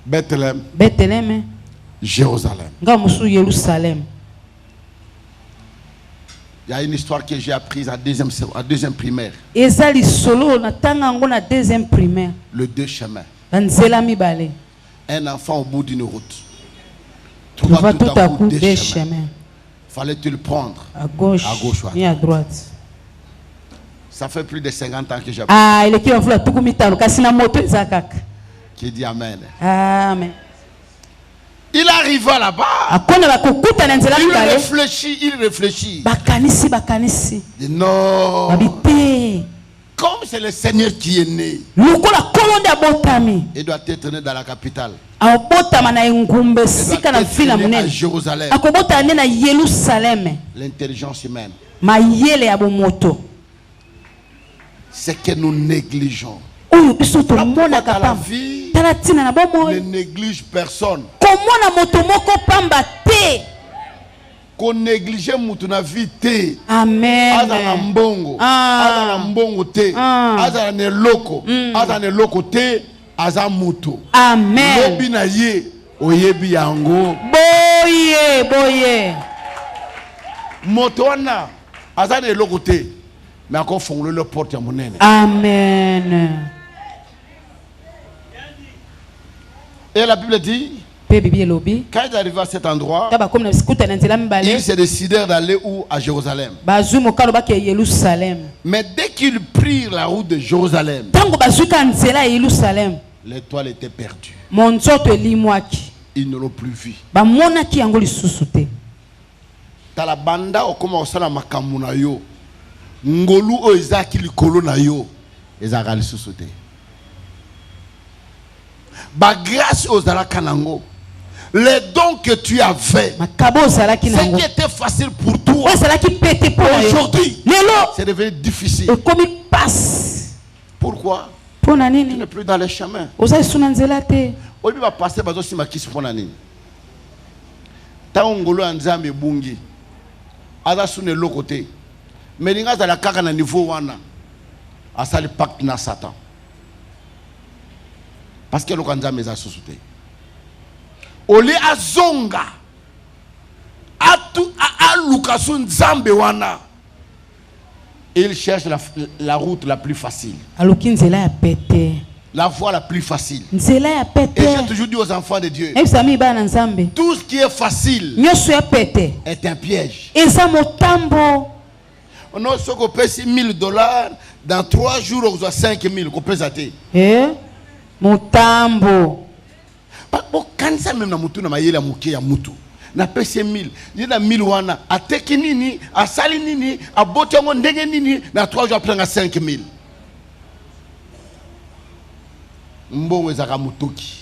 Bethléem, Bethléem. Jérusalem. Nga musu Yerusalem. Il y a une histoire que j'ai apprise à deuxième primaire. Eza lisolo na tanga yango na deuxième primaire. Le deux chemins. Banzela mibale. Un enfant au bout d'une route. Tu vas tout à coup des chemins. Fallait-il le prendre À gauche ou à et à droite. Ça fait plus de 50 ans que j'ai appris. Ah, il est qui va faire tout comme il kasi na moto ezakak. Qui dit Amen. Amen. Il arriva là-bas. Akona bakukuta na nzela mibale. Il réfléchit. Bakanisi. Il dit non. Babite. Comme c'est le Seigneur qui est né, Lukola kolonde abotami. il doit être né dans la capitale. Abotama na ngumbe Il sika doit na fila être né à munene. Jérusalem. Akobota ne na Yerusalem. L'intelligence humaine. Mayele ya bomoto. C'est que nous négligeons. Oyo biso to La mona plupart dans la kapa. vie Tala tina na bomo. ne néglige personne. Komona moto moko pamba te. Qu'on néglige mutu na vie te. Amen. Aza na mbongo. Aza na mbongo te. Aza na loko. Aza na loko te. Aza mutu. Amen. Lobi na ye. Oyebi yango. Boye. Moto wana. Aza na loko te. Mais encore fongole le porte ya monene. Amen. Et la Bible dit, quand il arrive à cet endroit, ils se décidèrent d'aller où? À Jérusalem. Mais dès qu'ils prirent la route de Jérusalem, l'étoile était perdue. Ils ne l'ont plus vue. Talabanda okoma osala makambo na yo. Ngolu o ezaki likolo na yo. Ezaka lisusu te. Ba grâce aux kanango. Les dons que tu avais, ce qui était facile pour toi, aujourd'hui, c'est devenu difficile. Pourquoi? Tu n'es plus dans les chemins. On va passer par aussi ma question pour l'année. Taongolo anzambe bungi. Ada sune lokote. Mais l'inga za la kaka na niveau wana. Asa le pacte na Satan. Parce que lokanzambe za susute. Oli azonga alukasu nzambe wana. Il cherche la route la plus facile. La voie la plus facile. Et j'ai toujours dit aux enfants de Dieu, tout ce qui est facile est un piège. On a ce qu'on paye $1,000, dans 3 jours on a 5,000 qu'on peut zate. Motambo. Quand ça même na mutu na mayela muke ya mutu na pese 1000 ni na 1000 wana ateki nini asali nini abotongo ndenge nini na 3 jours après na 5000 mbongo ezaka mutoki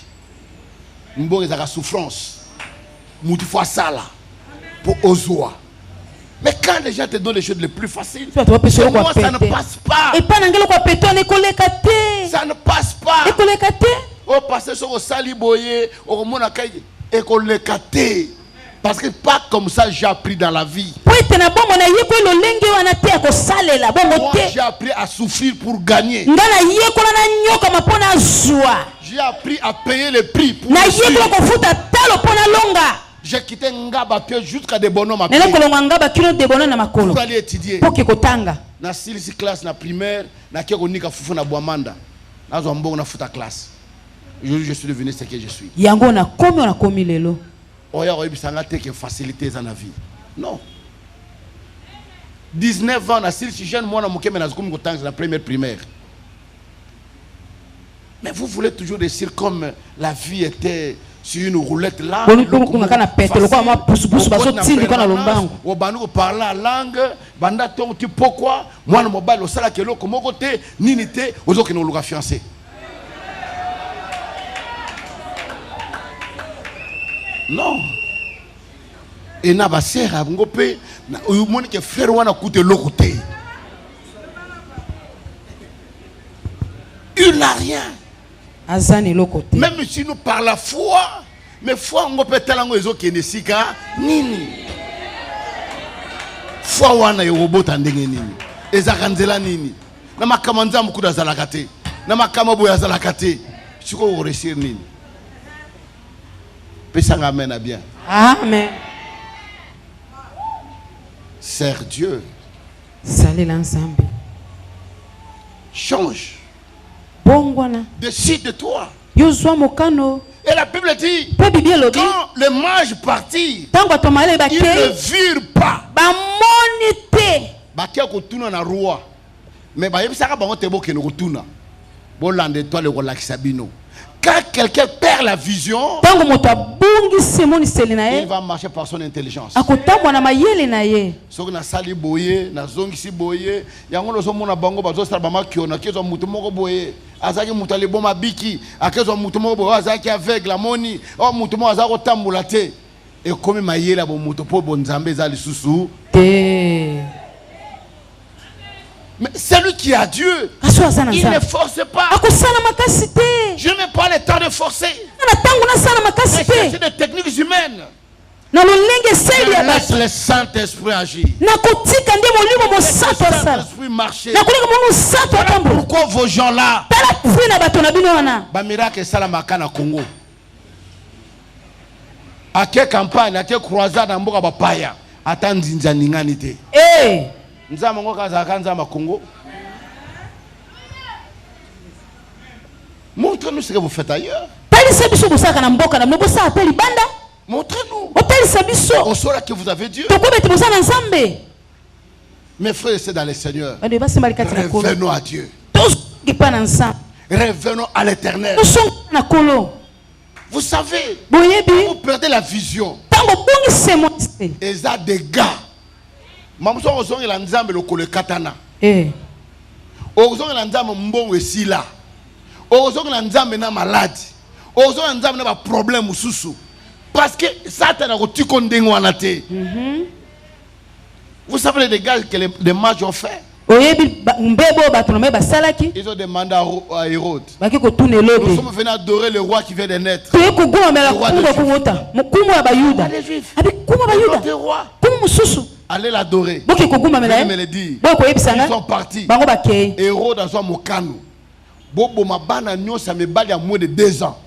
mbongo ezaka souffrance mutu fois ça là pour ozwa. Mais quand les gens te donnent les choses les plus faciles, chez moi ça ne passe pas. Ça ne passe pas. Au passé sur le saliboye, au monakai, et qu'on le kate. Parce que pas comme ça j'ai appris dans la vie. Moi j'ai appris à souffrir pour gagner. J'ai appris à payer le prix pour gagner. J'ai quitté Ngaba jusqu'à des bonhommes à pied. Pour aller étudier. Pour que kotanga. Na silisi classe na primaire, na keronika fufu na boamanda. Na zombo na futa classe. Je suis devenu ce que je suis. Yango na komi lelo. Oya oyebisanga te que facilité za na vie. Non. 19 ans na silisi jeune moi na mokeme na zikomi kotanga na première primaire. Mais vous voulez toujours réussir comme la vie était sur une roulette là. On parle la langue, banda ton tu pourquoi moi le mobile au sala que l'autre comment côté ninité aux autres qui nous l'ont fiancé. Non. Et na ba sera ngopé na mon que frère wana coûter l'autre côté. Il n'a rien. Même si nous par la foi, mais foi on peut talango ezo kenesika nini. Foi wana yo robot andenge nini. Ezakanzela nini. Na makamanza mukuda zalakate. Na makamabo ya zalakate. Siko réussir nini. Pesanga amen à bien. Amen. Sers Dieu. Salut l'ensemble. Change. Décide de toi. Et la Bible dit, quand les mages partirent, ils ne virent pas. Quand quelqu'un perd la vision, il va marcher par son intelligence. Si on a sali boye, na zongi si boye, yango no somo na bango bazo sala bama kiona kezo mutu moko boye, azaki mutu ale boma biki, akezo mutu moko boye azaki aveugle amoni, o mutu moko azako tambola te. Et comme mayela bo mutu po bonzambe za lisusu te. Mais celui qui a Dieu, il ne force pas. Je n'ai pas le temps de forcer. C'est des techniques humaines. Je laisse le Saint-Esprit agir. Le Saint-Esprit marcher. Voilà pourquoi vos gens là, ba miracle salamaka na Congo. À quelle campagne, à quelle croisade dans Mboka Bapaya, attends Zinzaninganité. Montre-nous ce que vous faites ailleurs. Montre-nous. On saura que vous avez Dieu. Mes frères et sœurs dans le Seigneur, revenons à Dieu. Revenons à l'Éternel. Vous savez, vous perdez la vision. Et ça des gars. Mamso ozongi la nzambe lokole katana. Ozongi la nzambe mbongo esila. Ozongi la nzambe na malade. Ozongi la nzambe na ba problème mususu. Parce que Satan a reçu kondengo anate. Vous savez les dégâts que les mages ont fait. Ils ont demandé à Hérode. Nous sommes venus adorer le roi qui vient de naître. Le roi des Juifs. Le roi. Allez l'adorer. Ils sont partis. Hérode dans son mokano. Bobo mabana nyosa me bali à moins de 2 ans.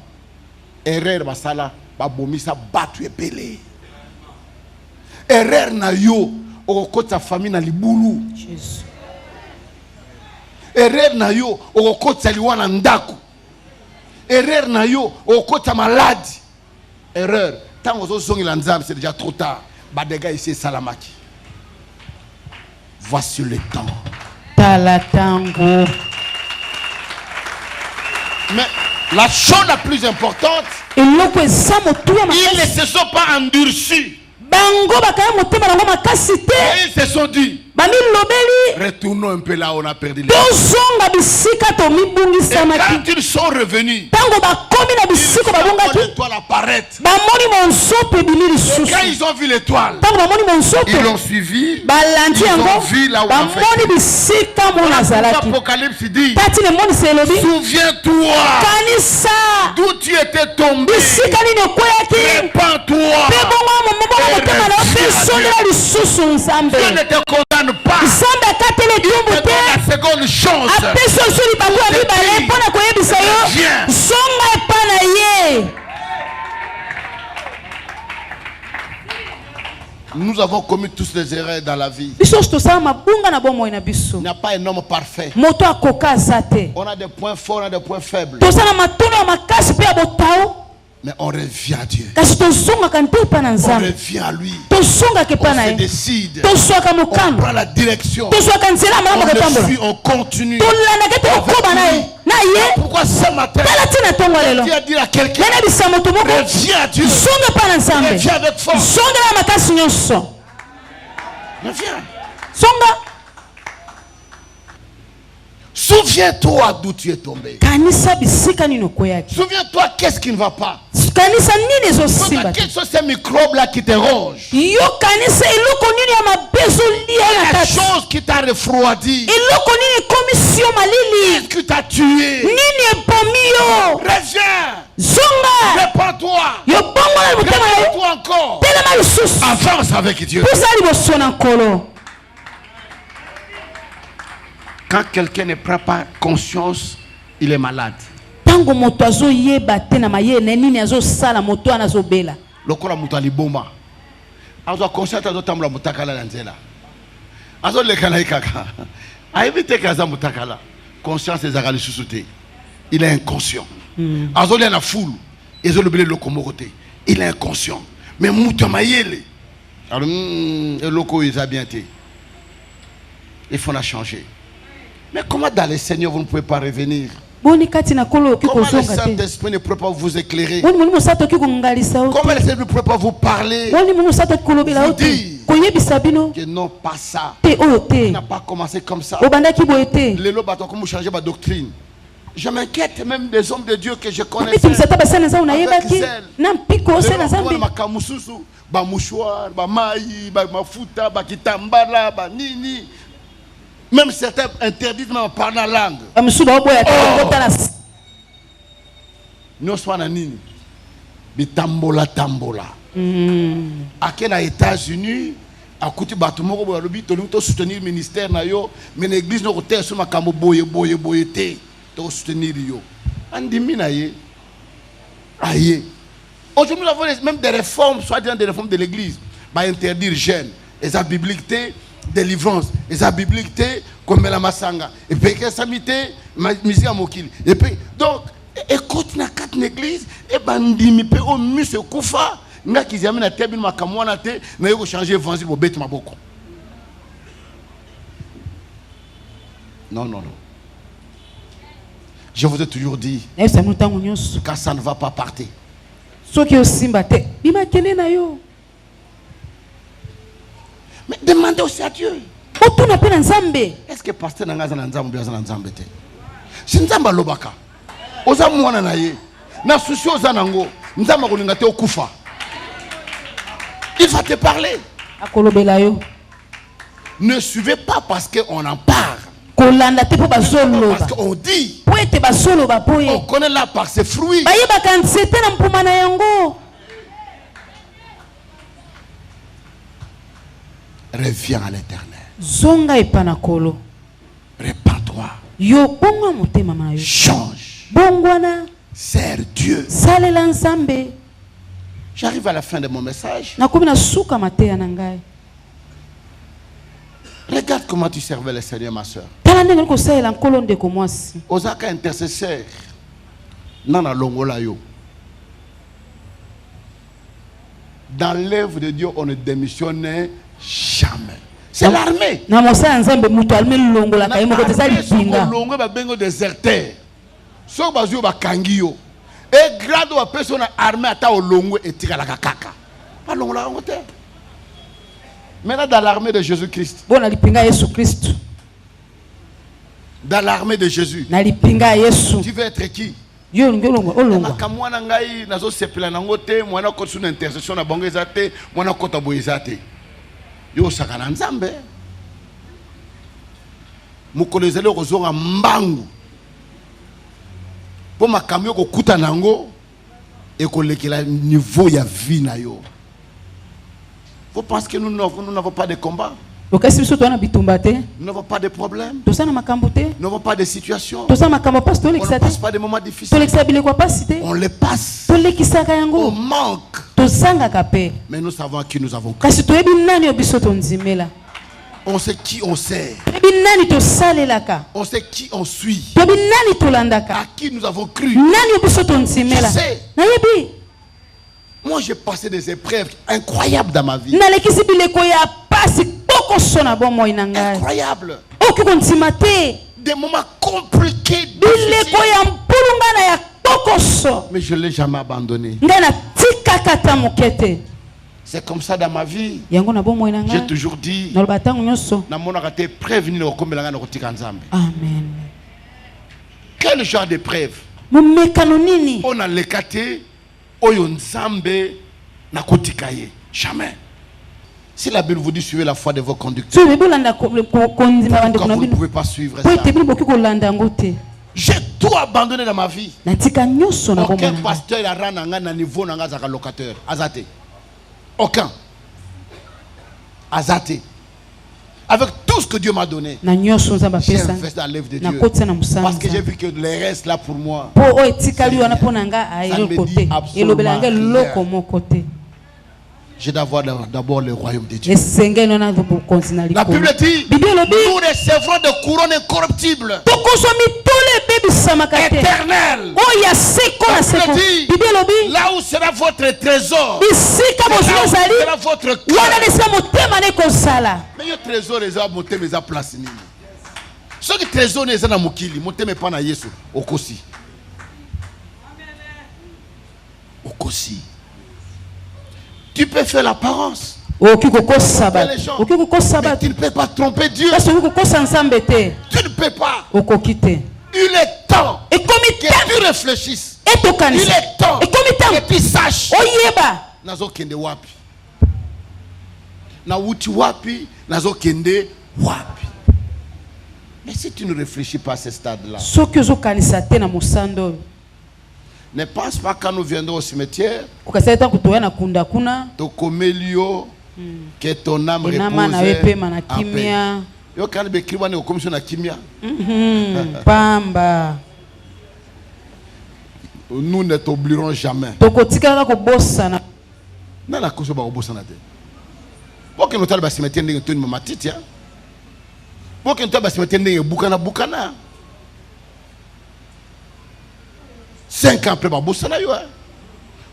Erreur basala babomisa batu epele. Erreur na yo okota famille na libulu. Jesus. Erreur na yo okota liwana ndako. Erreur na yo okota malade. Erreur. Tant aux autres zongi lanzam c'est déjà trop tard. Badega ici salamaki. Voici le temps. Talatango. Mais la chose la plus importante, ils ne se sont pas endurcis. Et ils se sont dit, retournons un peu là où on a perdu les gens. Et quand ils sont revenus, ils ont vu l'étoile apparaître. Et quand ils ont vu l'étoile, ils l'ont suivi. Ils ont vu là où on a fait. L'Apocalypse dit, souviens-toi d'où tu étais tombé. Répands-toi. Dieu ne te condamne pas. Il te donne la seconde chance. Nous avons commis tous les erreurs dans la vie. Il n'y a pas un homme parfait. On a des points forts, on a des points faibles. Mais on revient à Dieu. On revient à lui. On se décide. On prend la direction. On le suit, on continue. Pourquoi ce matin, Dieu a dit à quelqu'un, reviens à Dieu. Reviens avec force. Reviens. Souviens-toi d'où tu es tombé. Souviens-toi qu'est-ce qui ne va pas. Quels sont ces microbes-là qui te rongent? Quelque chose qui t'a refroidi. Qu'est-ce qui t'a tué? Reviens. Répands-toi. Répands-toi encore. Avance avec Dieu. Quand quelqu'un ne prend pas conscience, il est malade. Lokola mutu aliboma. Azo conscience azo tambula mutakala na nzela. Azo lekana ikaka. Aibite kaza mutakala. Conscience ezaka lisusu te. Il est inconscient. Azo le na foule. Ezo lobele lokomokote. Il est inconscient. Mais mutu mayele. Alors eloko eza bien te. Il faut la changer. Mais comment dans le Seigneur vous ne pouvez pas revenir? Comment le Saint-Esprit ne peut pas vous éclairer? Comment le Seigneur ne peut pas vous parler? Vous dire que non, pas ça. Tu n'as pas commencé comme ça. Les lots, comme vous changez ma doctrine. Je m'inquiète même des hommes de Dieu que je connais. Même certains interdisent même en parlant la langue. Nous sommes en nini. Bitambola tambola. À quel États-Unis, à côté batumoko balobi to soutenir le ministère na yo, mais l'église no côté sur makambo boye te to soutenir yo. Andimi na ye. Aye. Aujourd'hui nous avons même des réformes, soit des réformes de l'église, bah interdire jeûne, les bibliques délivrance, et sa biblique, comme la massanga, et puis que ça m'était, musique à Mokili. Et puis, donc, écoute, na quatre églises, et bandimi, pe au mus koufa, n'a qu'ils amènent à terre, ma kamwana te, n'a eu changer l'évangile pour bête ma boko. Non. Je vous ai toujours dit, quand ça ne va pas partir. Mais demandez aussi à Dieu. Est-ce que pasteur Nangaza Nanzambe Biaza Nanzambe te? Sinzamba lobaka. Oza mwana na ye. Na souci oza nango. Nzamba kolinga te okufa. Il va te parler. Ne suivez pas parce qu'on en parle. Parce qu'on dit. On connaît là par ses fruits. Reviens à l'Éternel. Répands-toi. Change. Sers Dieu. J'arrive à la fin de mon message. Regarde comment tu servais le Seigneur, ma soeur. Osaka intercesseur. Nana longola yo. Dans l'œuvre de Dieu, on ne démissionne jamais. C'est l'armée. Et grâce à la personne armée, maintenant dans l'armée de Jésus-Christ. Dans l'armée de Jésus. Tu veux être qui? Yo sakana nzambe mukolezele kozonga mbangu po makamyo kokuta nango ekolekela niveau ya vie na yo. Vous pensez que nous n'avons pas de combat? Nous n'avons pas de problèmes. Nous n'avons pas de situations. On ne passe pas des moments difficiles. On les passe. On manque. Mais nous savons à qui nous avons cru. On sait qui on sait. On sait qui on suit. À qui nous avons cru. Je sais. Moi j'ai passé des épreuves incroyables dans ma vie. Incroyable. Des moments compliqués. Mais je ne l'ai jamais abandonné. C'est comme ça dans ma vie. J'ai toujours dit prévenir. Amen. Quel genre d'épreuve? On a l'écarté. Jamais. Si la Bible vous dit suivez la foi de vos conducteurs, pourquoi vous ne pouvez pas suivre ça? J'ai tout abandonné dans ma vie. Aucun pasteur n'a rendu à niveau de locateur. Azate. Aucun. Azate. Avec tout ce que Dieu m'a donné, j'ai investi dans l'œuvre de Dieu. Parce que j'ai vu que le reste là pour moi, ça me dit absolument rien. J'ai d'avoir d'abord le royaume de Dieu. La Bible dit, nous recevrons des couronnes incorruptibles, éternelles. La Bible dit, là où sera votre trésor, sera votre cœur. Mais le trésor est à monter mes places. Ce qui trésor est à mokili, monter mes panas Yesu, okosi. Okosi. Tu peux faire l'apparence. Mais tu ne peux pas tromper Dieu. Tu ne peux pas. Il est temps que tu réfléchisses. Il est temps que tu saches. Nazo kende wapi. Na wuti wapi. Nazo kende wapi. Mais si tu ne réfléchis pas à ce stade-là, ne pense pas quand nous viendrons au cimetière, que ton âme repose en paix. Yo quand be kriwa ne commission na kimia. Pamba. Nous ne t'oublierons jamais. Na la koso ba obosa na te. Boke no talba cimetière ndenge toni mama titia. Boke no talba cimetière ndenge bukana. 5 ans après ba bosa na yo.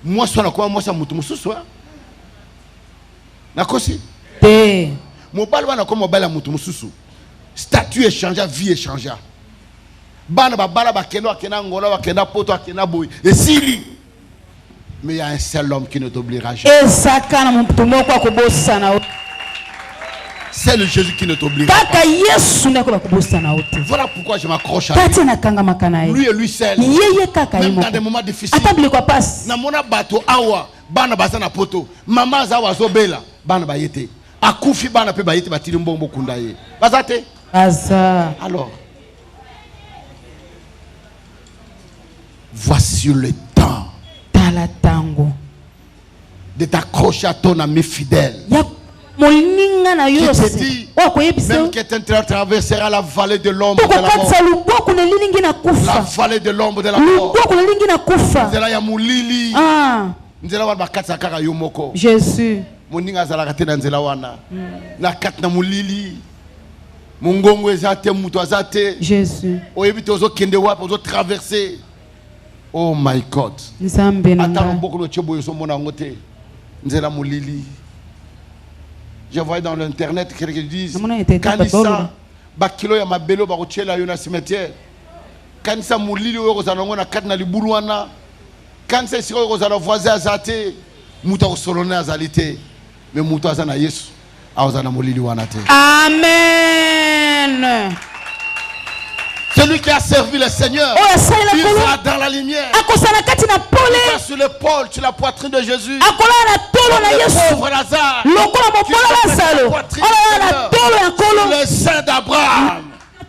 Moi so na kwa moi sa mutu mususu. Na kosi. Te. Mobile wana comme mobile ya mutu mususu. Statut échangea, vie échangea. Bana babala bakeno akena ngola bakena poto akena boy. Et sili. Mais il y a un seul homme qui ne t'oubliera jamais. C'est le Jésus qui ne t'oubliera pas. Voilà pourquoi je m'accroche à lui. Lui et lui seul. Même dans des moments difficiles. Namona bato awa bana bazana poto. Mama zawa zobela bana bayete. Akufi bana pe bayete batili mbongo kundaye. Bazate. Alors. Voici le temps de t'accrocher à ton ami fidèle. Qui te dit, même que tu traverseras la vallée de l'ombre de la mort. La vallée de l'ombre de la mort. Nzela ya mulili. Nzela wa bakatsa kaka yo moko. Jésus. Moninga zala kate na nzela wana. Na kat na mulili. Mungongo ezate muto azate. Jésus. Oyebite ozo kende wapi ozo traverser. Oh my God. Je vois dans l'internet quelqu'un qui dit Kanisa bakilo ya mabelo bakochela yo na cimetière. Kanisa mulili oyo kozana na kat na libulu wana. Kanisa siko kozana voisin azate muta kosolona azalite. Mais muta azana Yesu azana mulili wana te. Amen. Celui qui a servi le Seigneur, il sera dans la lumière. Il sera sur l'épaule, sur la poitrine de Jésus. Le pauvre Lazare, le sein d'Abraham.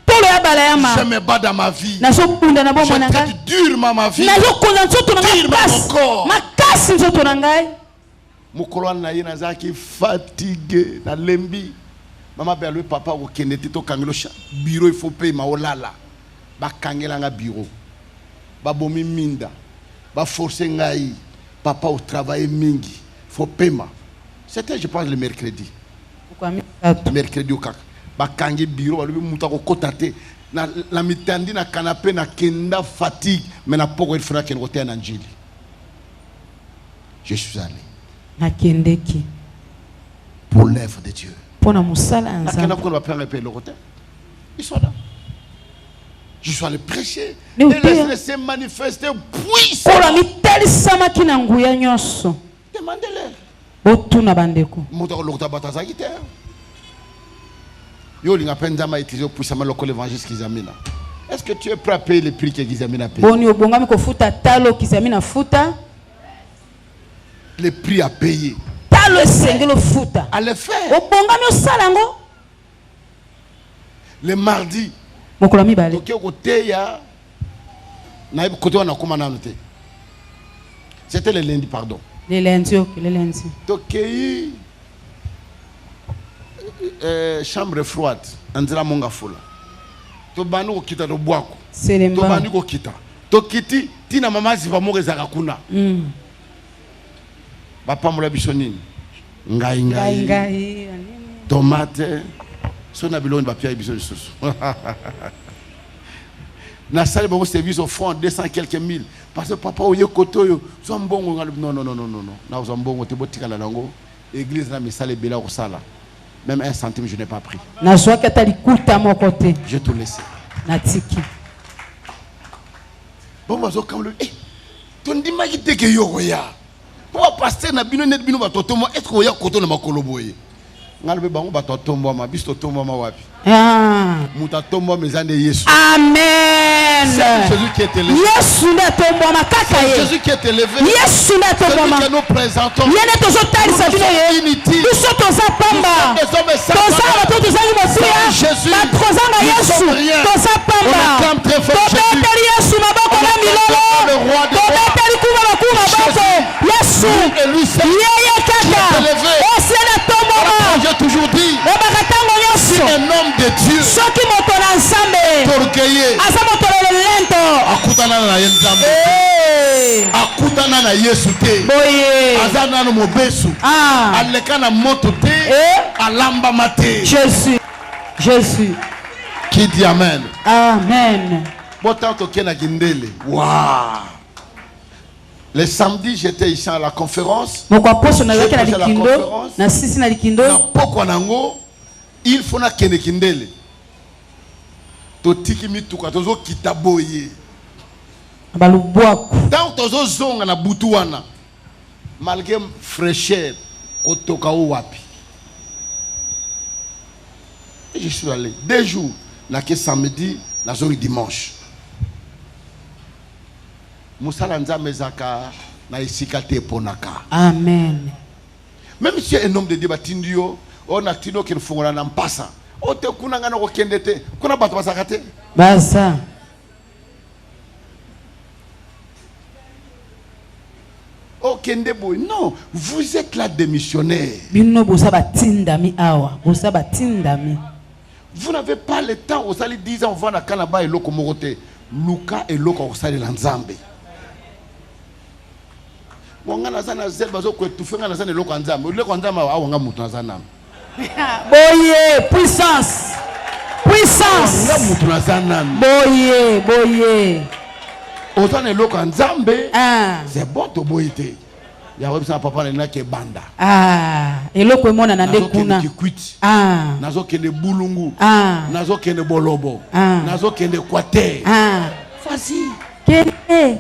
Je me bats dans ma vie. Je traite durement ma vie. Durement mon corre. Mukolo na ye nazaki fatigué na lembi. Maman Berlou, papa, au Kennedy, to kangelo bureau, il faut payer ma olala. Ba kangela nga bureau. Ba bomi minda. Ba forcer ngai. Papa au travail mingi. Faut paiement. C'était, je pense, le mercredi. Mercredi au kaka. Ba kangi bureau, ba muta ko kotate. Na la mitandi na canapé na kenda fatigue, mais na poko il fera ken roté na njili. Je suis allé. Na kendeki. Pour l'œuvre de Dieu. Pour la musala nzambe. Ils sont là. Je suis allé prêcher. Et laissez manifester puissamment. Demandez-leur. Est-ce que tu es prêt à payer le prix que Gizamina a payé? Le prix à payer. À le faire. Le mardi. C'était le lundi, pardon. Le lundi, ok, le lundi. Donc, chambre froide. Andra monga fola. To banu ko kita do boako. To banu ko kita. To kiti tina mama ziva mo rezaka kuna. Papa mo la bisonini. Ngai. Tomate. Sona biloni ba pia bisoni susu. Na salle bon service au fond 200 quelques mille parce que papa oye kotoyo so mbongo non. Na zo mbongo te botika la lango. Église na mi salle bela ko sala. Même 1 centime je n'ai pas pris. Na so kata likuta mon côté. Je te laisse. Na tiki. Bon bazo comme le ton ndima kite ke yo ya. Pour pasteur na bino net bino ba totomo est-ce que oya koto na makolo boye. Ngalobe bango ba totombo ma biso totombo ma wapi. Muta tombo mezande Yesu. Amen. C'est Jésus qui est élevé. Yesu na tombo ma kaka ye. Jésus qui est élevé. Yesu na tombo ma. Que nous présentons. Yene tozo talisa bino ye. Biso toza pamba. Toza bato toza ni mosiya. Na trozanga Yesu. Toza pamba. Tobeteli Yesu maboko na milolo. Tobeteli kuba bakuma boko. Yesu. Yeye kaka. Osena tombo ma. J'ai toujours dit. C'est un homme de Dieu. Soki moto na nzambe. Torkeye. Asa moto lento. Akutana na nzambe. Akutana na Yesu te. Boye. Azana no mobesu. Aleka na moto te. Alamba mate. Jésus. Qui dit amen? Amen. Botan toke na kindele. Waouh. Le samedi, j'étais ici à la conférence. J'ai prêché la conférence. Il faut na kende kindele. To tiki mituka tozo kitaboye. Tant tozo zonga na butuana. Malgré fraîcheur, otoka wapi. Et je suis allé 2 jours, là que samedi, la journée dimanche. Musalanza mezaka na isikate ponaka. Amen. Même si un homme de Dieu batindio, on a tino qu'il faut na mpasa. O te kuna ngana ko kendete, kuna bato basakate. Basa. Oh kende boy, non, vous êtes là des missionnaires. Bino bosa batindami awa, bosa batindami. Vous n'avez pas le temps, vous allez 10 ans, on va na kanaba et loko morote. Luka et loko au sali lanzambe. Wangana sana zelba zo kwetufunga na sana loko nzambe ule kwa nzambe awanga mutu na sana boye puissance nga mutu na sana boye otane loko nzambe c'est bon to boyite ya webisa papa na ke banda eloko emona na ndekuna nazo kende bulungu nazo kende bolobo nazo kende kwate facile kende.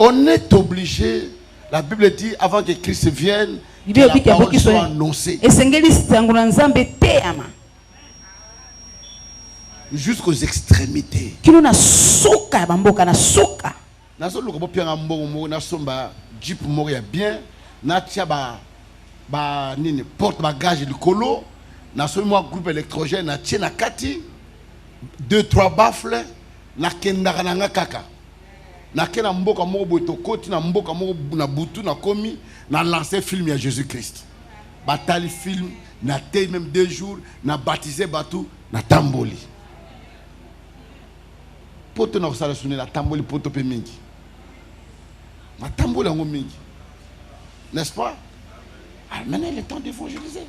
On est obligé, la Bible dit, avant que Christ vienne, que la parole soit annoncée. Jusqu'aux extrémités. Porte bagage du colo, na groupe électrogène, na 2-3 baffles, na kendaka kaka. Na kena mboka moko boto koti na mboka moko na butu na komi na lancer film ya Jésus Christ. batali film, na te même 2 jours, na baptisé Batou, na tamboli. Poto na osala sonner la tamboli poto pe mingi. Na tamboli ngo mingi. N'est-ce pas? Alors maintenant il est temps d'évangéliser.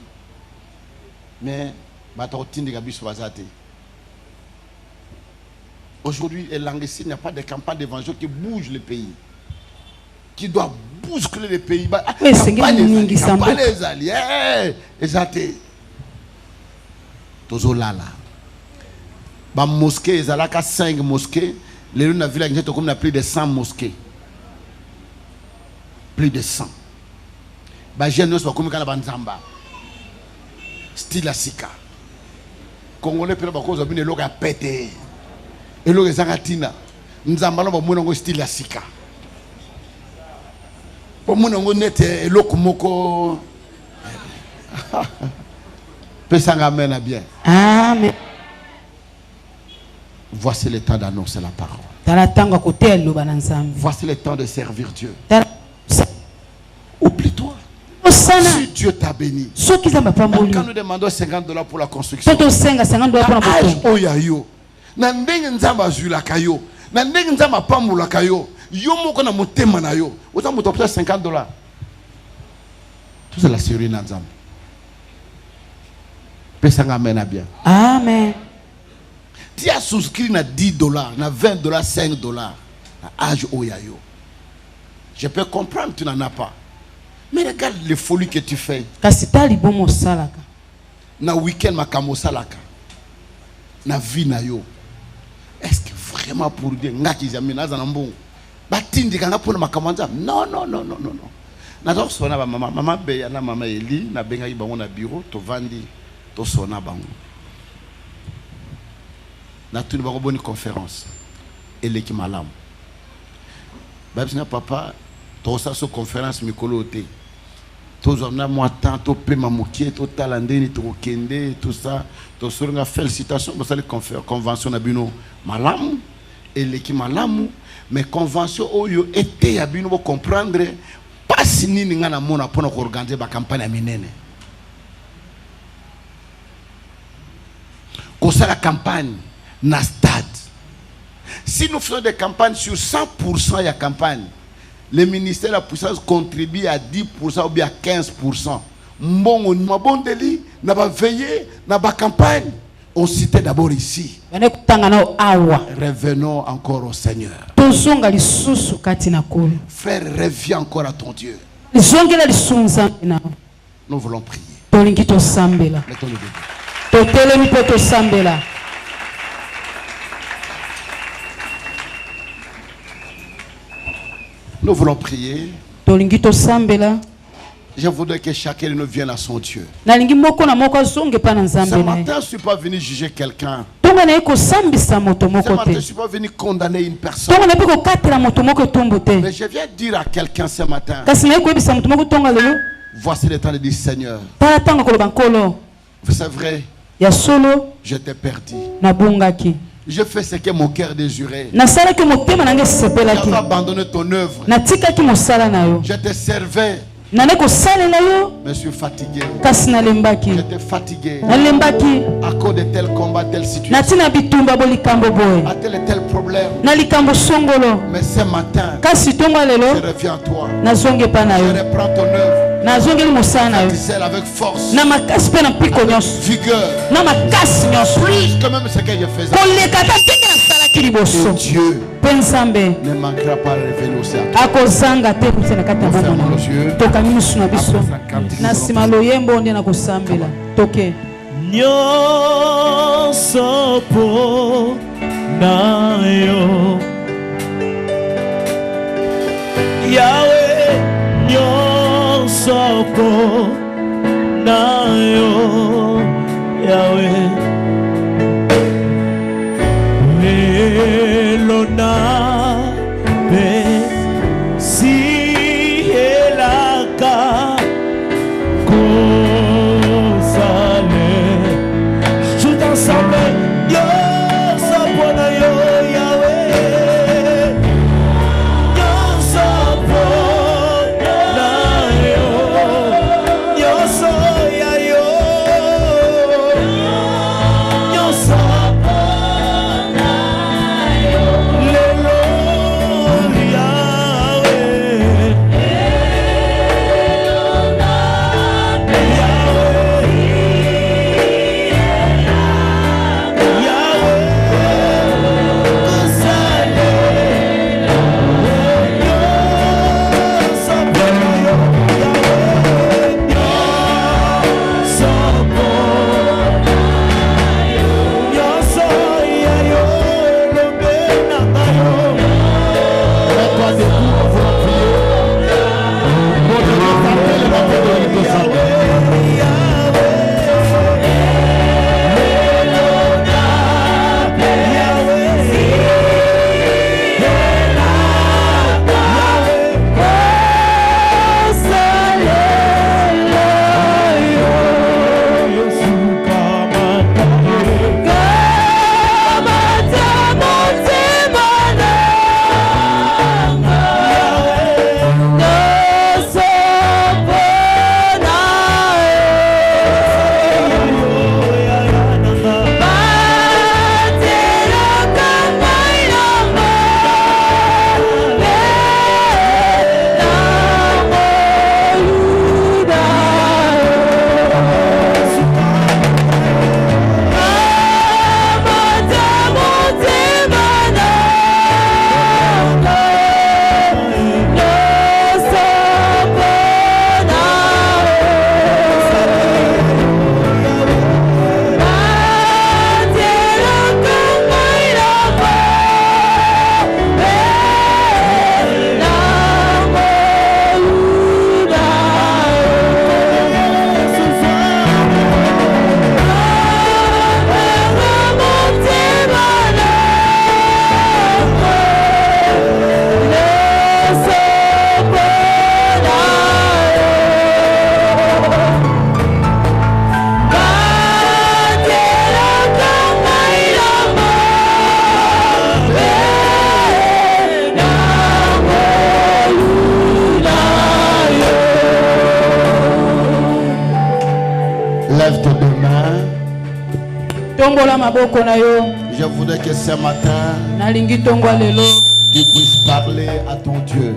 Mais Batou tindi gabiso bazate. Aujourd'hui, il n'y a pas de campagne d'évangile qui bouge le pays. Qui doit bousculer le pays. Oui, c'est pas les alliés. Exacté. Tozolala. Ba mosquée, ils ont 5 mosquées. Les gens de la ville, ils ont plus de 100 mosquées. Plus de 100. Ba jeunes sont comme Banzamba. Style la Sika. Congolais, puis la cause de l'eau a pété. Et l'eau est Zagatina. Nous avons un style la Sika. Pour moi, on est et l'eau comme Pessangamen bien. Amen. Voici le temps d'annoncer la parole. Voici le temps de servir Dieu. Oublie-toi. Si Dieu t'a béni, quand nous demandons $50 pour la construction, na ndenge nzamba azula kayo na ndenge nzamba pamula kayo yo moko na motema na yo oza moto peut $50 tout c'est la série na nzamba pesanga mena bien amen. Tu as souscrit na $10 na $20 $5 na âge oyayo je peux comprendre tu n'en as pas mais regarde les folies que tu fais kasitali bomo salaka na week-end makamo salaka na vie na yo. Est-ce que vraiment pour dire ngaki zamina za nambo batindi kanga pour makamanda non nazo sona ba mama beya na mama Eli na benga bango na bureau to vandi to sona bango na tuni ba bonne conférence ele ki malam babisina papa to sa so conférence mikolo te to zona moi tant to pema mokie to talandeni to kende tout ça to soringa félicitations pour cette convention na bino malamu eleki malamu mais convention oyo était ya bino pour comprendre pas nini ngana mona pona ko organiser ba campagne minene ko ça la campagne na stade si nous faisons des campagnes sur 100% ya campagne le ministère de la puissance contribue à 10% ou bien à 15%. Mbongo mabondeli na ba veiller na ba campagne on citait d'abord ici. Revenons encore au Seigneur. Frère, reviens encore à ton Dieu. Nous voulons prier. Mettons-le debout. Nous voulons prier. Je voudrais que chacun de nous vienne à son Dieu. Ce matin, je ne suis pas venu juger quelqu'un. Ce matin, je ne suis pas venu condamner une personne. Mais je viens dire à quelqu'un ce matin. Voici le temps de dire Seigneur. C'est vrai. Je t'ai perdu. Je fais ce que mon cœur désirait. J'avais abandonné ton œuvre. Je te servais. Mais je suis fatigué. J'étais fatigué à cause de tel combat, telle situation, à tel et tel problème. Mais ce matin, je reviens à toi. Je reprends ton œuvre. Avec force, avec vigueur, plus que même ce que je faisais. Et Dieu ne manquera pas de révéler aussi à toi. Fermons les yeux. Nyonso po na yo Yahweh, nyonso po na yo Yahweh, Elona be si elaka so Je voudrais que ce matin, tu puisses parler à ton Dieu.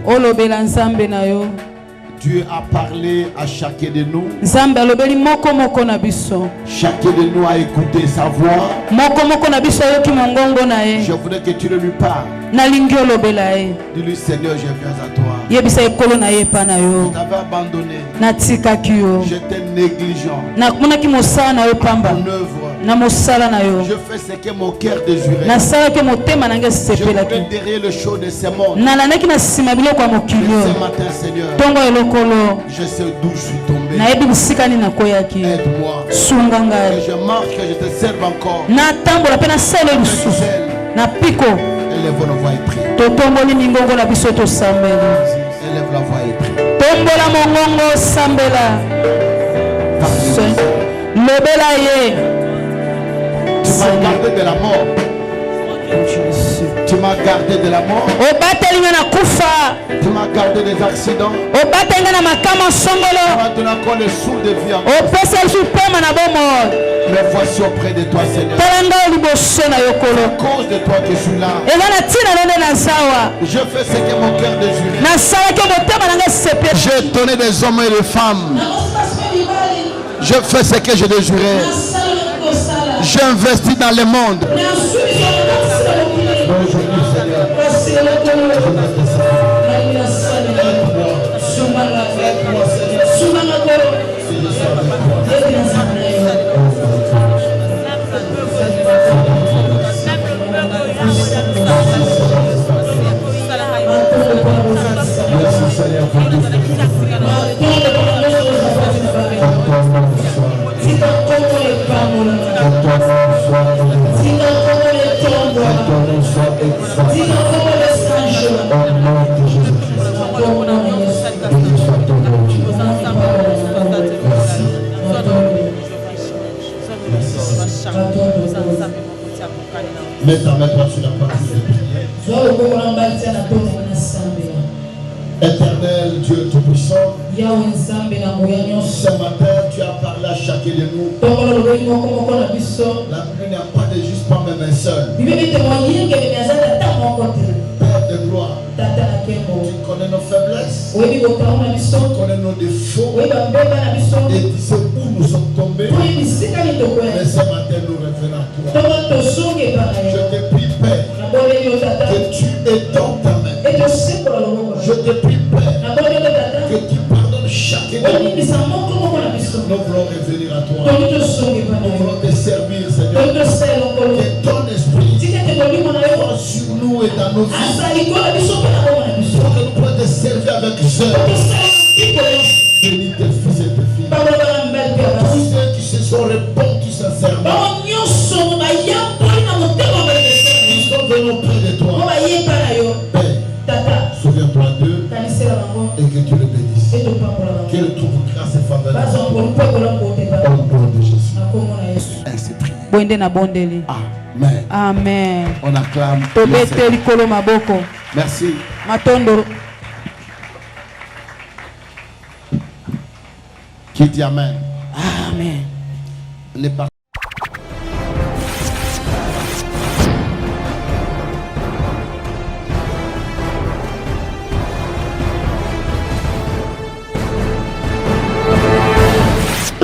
Dieu a parlé à chacun de nous. Chacun de nous a écouté sa voix. Je voudrais que tu le lui parles. Dis-lui, Seigneur, je viens à toi. Je t'avais abandonné. J'étais négligent. Mon œuvre. Je fais ce que mon cœur désirait. Je voulais derrière le chaud de ce monde. Mais ce matin, Seigneur, je sais d'où je suis tombé. Aide-moi. Que je marche, que je te serve encore. Élève la voix et prie. Élève la voix et prie. Tu m'as gardé de la mort. Tu m'as gardé de la mort. Tu m'as gardé des accidents. Tu m'as donné encore le souffle de vie. Mais voici auprès de toi, Seigneur. C'est à cause de toi que je suis là. Je fais ce que mon cœur désirait. J'ai donné des hommes et des femmes. Je fais ce que je désirais. J'investis dans le monde. Mets ta main sur la partie de prière. Éternel Dieu Tout-Puissant, ce matin tu as parlé à chacun de nous. La Bible n'a pas de juste pas même un seul. Père de gloire, tu connais nos faiblesses, tu connais nos défauts, et tu sais où nous sommes tombés. Mais ce matin nous revenons à toi. Je te prie, Père, que tu étends ta main. Je te prie, Père, que tu pardonnes chacun de nous. Nous voulons revenir à toi. Nous voulons te servir, Seigneur. Que ton esprit soit sur nous et dans nos vies. Pour que nous puissions te servir avec zèle. Bénis tes fils et tes filles. Tous ceux qui se sont répandus sincèrement. Ils sont venus près de toi. Père, souviens-toi d'eux et que tu les bénisses. Qu'elle trouve grâce et faveur au nom de Jésus. Ainsi prié. Amen. Amen. On acclame. Merci. Qui dit Amen? Amen. On est parti.